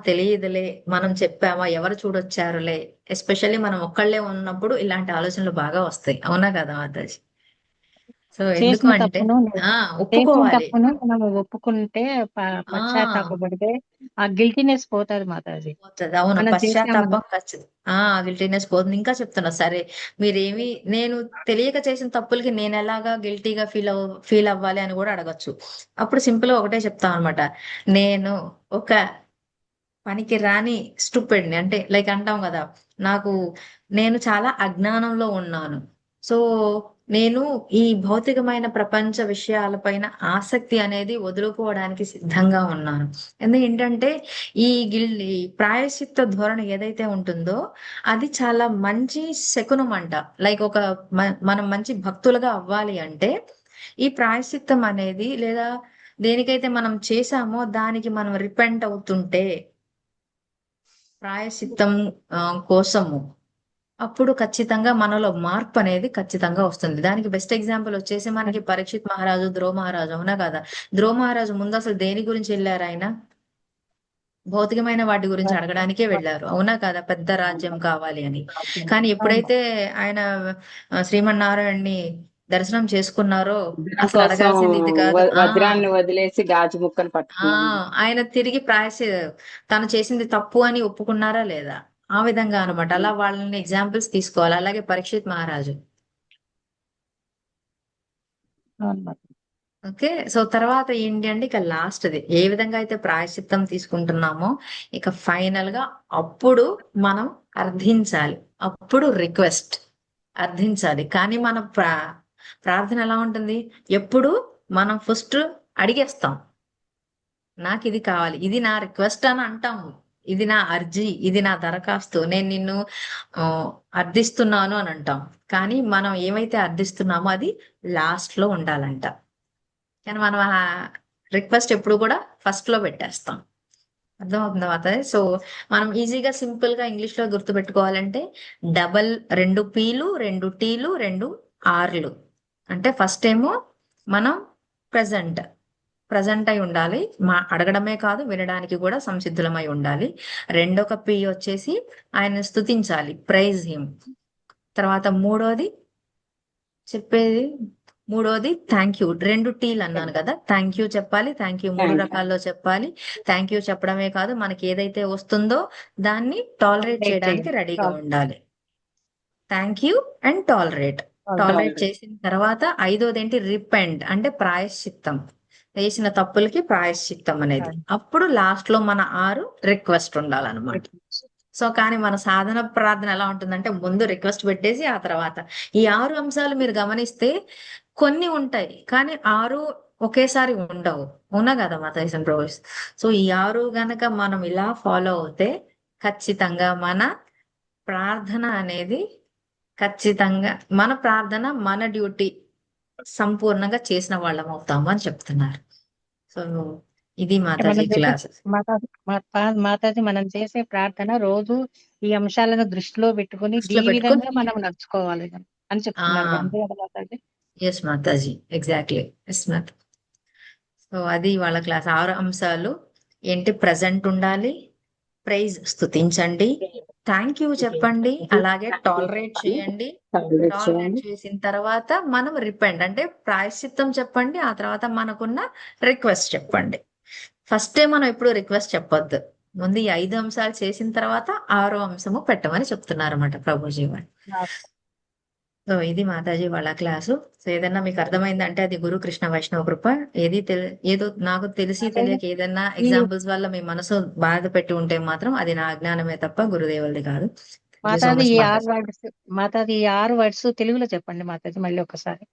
తెలియదులే, మనం చెప్పామా, ఎవరు చూడొచ్చారులే. ఎస్పెషల్లీ మనం ఒక్కళ్ళే ఉన్నప్పుడు ఇలాంటి ఆలోచనలు బాగా వస్తాయి. అవునా కదా మాతాజీ? సో ఎందుకు చేసిన అంటే తప్పును ఒప్పుకోవాలి. మనం ఒప్పుకుంటే, ఆ పశ్చాత్తాపపడితే ఆ గిల్టీనెస్ పోతుంది మాతాజీ. పోతుంది. అవును, మనం చేసామని. పశ్చాత్తాపం ఖచ్చితంగా గిల్టీనెస్ పోతుంది. ఇంకా చెప్తున్నా, సరే మీరేమి, నేను తెలియక చేసిన తప్పులకి నేను ఎలాగా గిల్టీగా ఫీల్ అవ్వాలి అని కూడా అడగచ్చు. అప్పుడు సింపుల్ గా ఒకటే చెప్తాం అనమాట, నేను ఒక పనికి రాని స్టూపిడ్ని, అంటే లైక్ అంటాం కదా, నాకు నేను చాలా అజ్ఞానంలో ఉన్నాను. సో నేను ఈ భౌతికమైన ప్రపంచ విషయాలపైన ఆసక్తి అనేది వదులుకోవడానికి సిద్ధంగా ఉన్నాను. ఏంటంటే ఈ ప్రాయశ్చిత్త ధోరణి ఏదైతే ఉంటుందో అది చాలా మంచి శకునం అంట. లైక్ మనం మంచి భక్తులుగా అవ్వాలి అంటే ఈ ప్రాయశ్చిత్తం అనేది, లేదా దేనికైతే మనం చేశామో దానికి మనం రిపెంట్ అవుతుంటే, ప్రాయశ్చిత్తం కోసము, అప్పుడు ఖచ్చితంగా మనలో మార్పు అనేది ఖచ్చితంగా వస్తుంది. దానికి బెస్ట్ ఎగ్జాంపుల్ వచ్చేసి మనకి పరీక్షిత్ మహారాజు, ధ్రువ మహారాజు. అవునా కదా? ధ్రువ మహారాజు ముందు అసలు దేని గురించి వెళ్ళారు ఆయన? భౌతికమైన వాటి గురించి అడగడానికే వెళ్ళారు. అవునా కదా? పెద్ద రాజ్యం కావాలి అని. కానీ ఎప్పుడైతే ఆయన శ్రీమన్నారాయణ్ణి దర్శనం చేసుకున్నారో, అసలు కోసం అడగాల్సింది ఇది కాదు. వజ్రాన్ని వదిలేసి గాజు ముక్కను ఆ పట్టుకున్నాను. ఆయన తిరిగి తను చేసింది తప్పు అని ఒప్పుకున్నారా లేదా? ఆ విధంగా అనమాట. అలా వాళ్ళని ఎగ్జాంపుల్స్ తీసుకోవాలి. అలాగే పరీక్షిత్ మహారాజు. అవును మాతాజీ. ఓకే. సో తర్వాత ఏంటి అంటే ఇక లాస్ట్ది, ఏ విధంగా అయితే ప్రాయశ్చిత్తం తీసుకుంటున్నామో ఇక ఫైనల్ గా అప్పుడు మనం అర్థించాలి. అప్పుడు రిక్వెస్ట్ అర్థించాలి. కానీ మన ప్రార్థన ఎలా ఉంటుంది? ఎప్పుడు మనం ఫస్ట్ అడిగేస్తాం, నాకు ఇది కావాలి, ఇది నా రిక్వెస్ట్ అని అంటాము, ఇది నా అర్జీ, ఇది నా దరఖాస్తు, నేను నిన్ను ఆ, అర్థిస్తున్నాను అని అంటాం. కానీ మనం ఏమైతే అర్థిస్తున్నామో అది లాస్ట్ లో ఉండాలంట. కానీ మనం ఆ రిక్వెస్ట్ ఎప్పుడు కూడా ఫస్ట్ లో పెట్టేస్తాం. అర్థమవుతుందా మాతాజీ? సో మనం ఈజీగా సింపుల్ గా ఇంగ్లీష్ లో గుర్తుపెట్టుకోవాలంటే, డబల్ 2 పీలు 2 టీలు 2 ఆర్లు. అంటే ఫస్ట్ ఏమో మనం ప్రజెంట్ అయి ఉండాలి, అడగడమే కాదు వినడానికి కూడా సంసిద్ధులమై ఉండాలి. రెండొక పి వచ్చేసి ఆయన స్తుతించాలి, ప్రైజ్ హిమ్. తర్వాత మూడోది థ్యాంక్ యూ. 2 టీలు అన్నాను కదా, థ్యాంక్ యూ చెప్పాలి. థ్యాంక్ యూ 3 రకాల్లో చెప్పాలి. థ్యాంక్ యూ చెప్పడమే కాదు, మనకి ఏదైతే వస్తుందో దాన్ని టాలరేట్ చేయడానికి రెడీగా ఉండాలి. థ్యాంక్ యూ అండ్ టాలరేట్ చేసిన తర్వాత ఐదోది ఏంటి? రిపెంట్, అంటే ప్రాయశ్చిత్తం, చేసిన తప్పులకి ప్రాయశ్చిత్తం అనేది. అప్పుడు లాస్ట్ లో మన 6 రిక్వెస్ట్ ఉండాలన్నమాట. సో కానీ మన సాధన ప్రార్థన ఎలా ఉంటుందంటే, ముందు రిక్వెస్ట్ పెట్టేసి ఆ తర్వాత ఈ 6 అంశాలు మీరు గమనిస్తే కొన్ని ఉంటాయి, కానీ 6 ఒకేసారి ఉండవు. అవునా కదా మాతాజీ బ్రోస్? సో ఈ 6 గనక మనం ఇలా ఫాలో అవుతే ఖచ్చితంగా మన ప్రార్థన అనేది, ఖచ్చితంగా మన ప్రార్థన, మన డ్యూటీ సంపూర్ణంగా చేసిన వాళ్ళం అవుతాము అని చెప్తున్నారు. సో ఇది మాతాజీ క్లాస్. మాతాజీ మనం చేసే ప్రార్థన రోజు ఈ అంశాలను దృష్టిలో పెట్టుకుని దృష్టిలో ఈ విధంగా మనం నడుచుకోవాలి అని చెప్తున్నారు. అంతే కదా Mataji? Yes Mataji, exactly. Yes Mata. So అది వాళ్ళ క్లాస్. 6 అంశాలు ఏంటి? ప్రజెంట్ ఉండాలి, ప్రైజ్ స్తుతించండి, థ్యాంక్ యూ చెప్పండి, అలాగే టాలరేట్ చేయండి. టాలరేట్ చేసిన తర్వాత మనం రిపెంట్, అంటే ప్రాయశ్చిత్తం చెప్పండి. ఆ తర్వాత మనకున్న రిక్వెస్ట్ చెప్పండి. ఫస్టే మనం ఎప్పుడు రిక్వెస్ట్ చెప్పొద్దు. ముందు ఈ 5 అంశాలు చేసిన తర్వాత 6వ అంశము పెట్టమని చెప్తున్నారు అన్నమాట ప్రభుజీ వారు. సో ఇది మాతాజీ వాళ్ళ క్లాసు. సో ఏదన్నా మీకు అర్థమైందంటే అది గురు కృష్ణ వైష్ణవ కృప. ఏదో నాకు తెలిసి తెలియక ఏదన్నా ఎగ్జాంపుల్స్ వల్ల మీ మనసు బాధ పెట్టి ఉంటే మాత్రం అది నా అజ్ఞానమే తప్ప గురుదేవులది కాదు. మాతాజీ ఈ 6 వర్డ్స్ మాతాజీ ఈ 6 వర్డ్స్ తెలుగులో చెప్పండి మాతాజీ మళ్ళీ ఒకసారి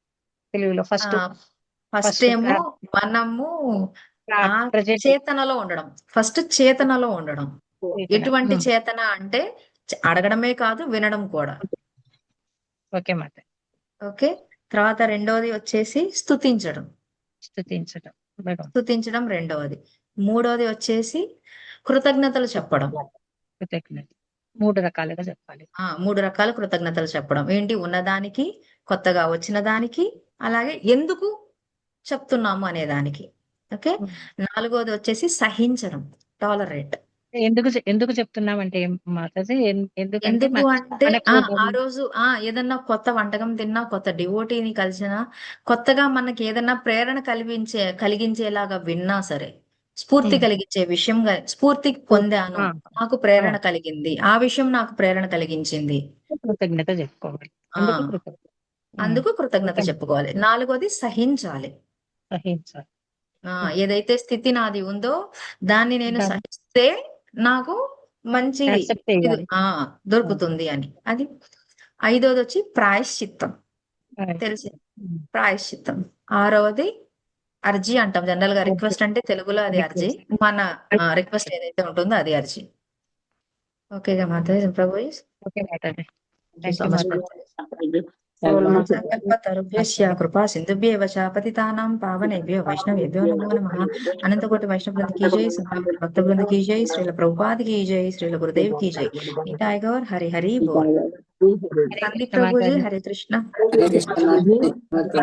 తెలుగులో ఫస్ట్ ఫస్ట్ ఏమో మనము ఆ చేతనలో ఉండడం. ఫస్ట్ చేతనలో ఉండడం. ఎటువంటి చేతన అంటే అడగడమే కాదు, వినడం కూడా. ఓకే మాత. ఓకే. తర్వాత రెండవది వచ్చేసి స్తుతించడం. స్తుతించడం రెండవది. మూడవది వచ్చేసి కృతజ్ఞతలు చెప్పడం. 3 రకాలుగా చెప్పాలి. 3 రకాల కృతజ్ఞతలు చెప్పడం. ఏంటి? ఉన్నదానికి, కొత్తగా వచ్చిన దానికి, అలాగే ఎందుకు చెప్తున్నాము అనే దానికి. ఓకే. నాలుగవది వచ్చేసి సహించడం, టాలరేట్. ఎందుకు చెప్తున్నామంటే మాతాజీ ఎందుకు అంటే ఆ రోజు ఏదన్నా కొత్త వంటకం తిన్నా, కొత్త డివోటీని కలిసినా, కొత్తగా మనకి ఏదన్నా ప్రేరణ కలిగించేలాగా విన్నా సరే, స్ఫూర్తి కలిగించే విషయం, స్ఫూర్తి పొందాను, నాకు ప్రేరణ కలిగింది, ఆ విషయం నాకు ప్రేరణ కలిగించింది, కృతజ్ఞత చెప్పుకోవాలి. అందుకు కృతజ్ఞత చెప్పుకోవాలి. నాలుగోది సహించాలి. ఏదైతే స్థితి నాది ఉందో దాన్ని నేను సహిస్తే నాకు మంచి దొరుకుతుంది అని. అది. ఐదోది వచ్చి ప్రాయశ్చిత్తం. తెలిసి ప్రాయశ్చిత్తం. ఆరవది అర్జీ అంటాం. జనరల్ గా రిక్వెస్ట్ అంటే తెలుగులో అది అర్జీ. మన రిక్వెస్ట్ ఏదైతే ఉంటుందో అది అర్జీ. ఓకేగా మాతాజీ ప్రభు. సంకల్పతరుభ్యశ్చ కృపా సింధుభ్యేవ చ పతితానాం పావనేభ్యో వైష్ణవేభ్యో నమో నమః. అనంతకోటి వైష్ణవ బృంద की जय, संपूर्ण भक्त वृंद की जय, श्रील प्रभुपाद की जय, श्रील गुरुदेव की जय. निताय गौर हरि हरि बोल. प्रभु जी, हरे कृष्ण.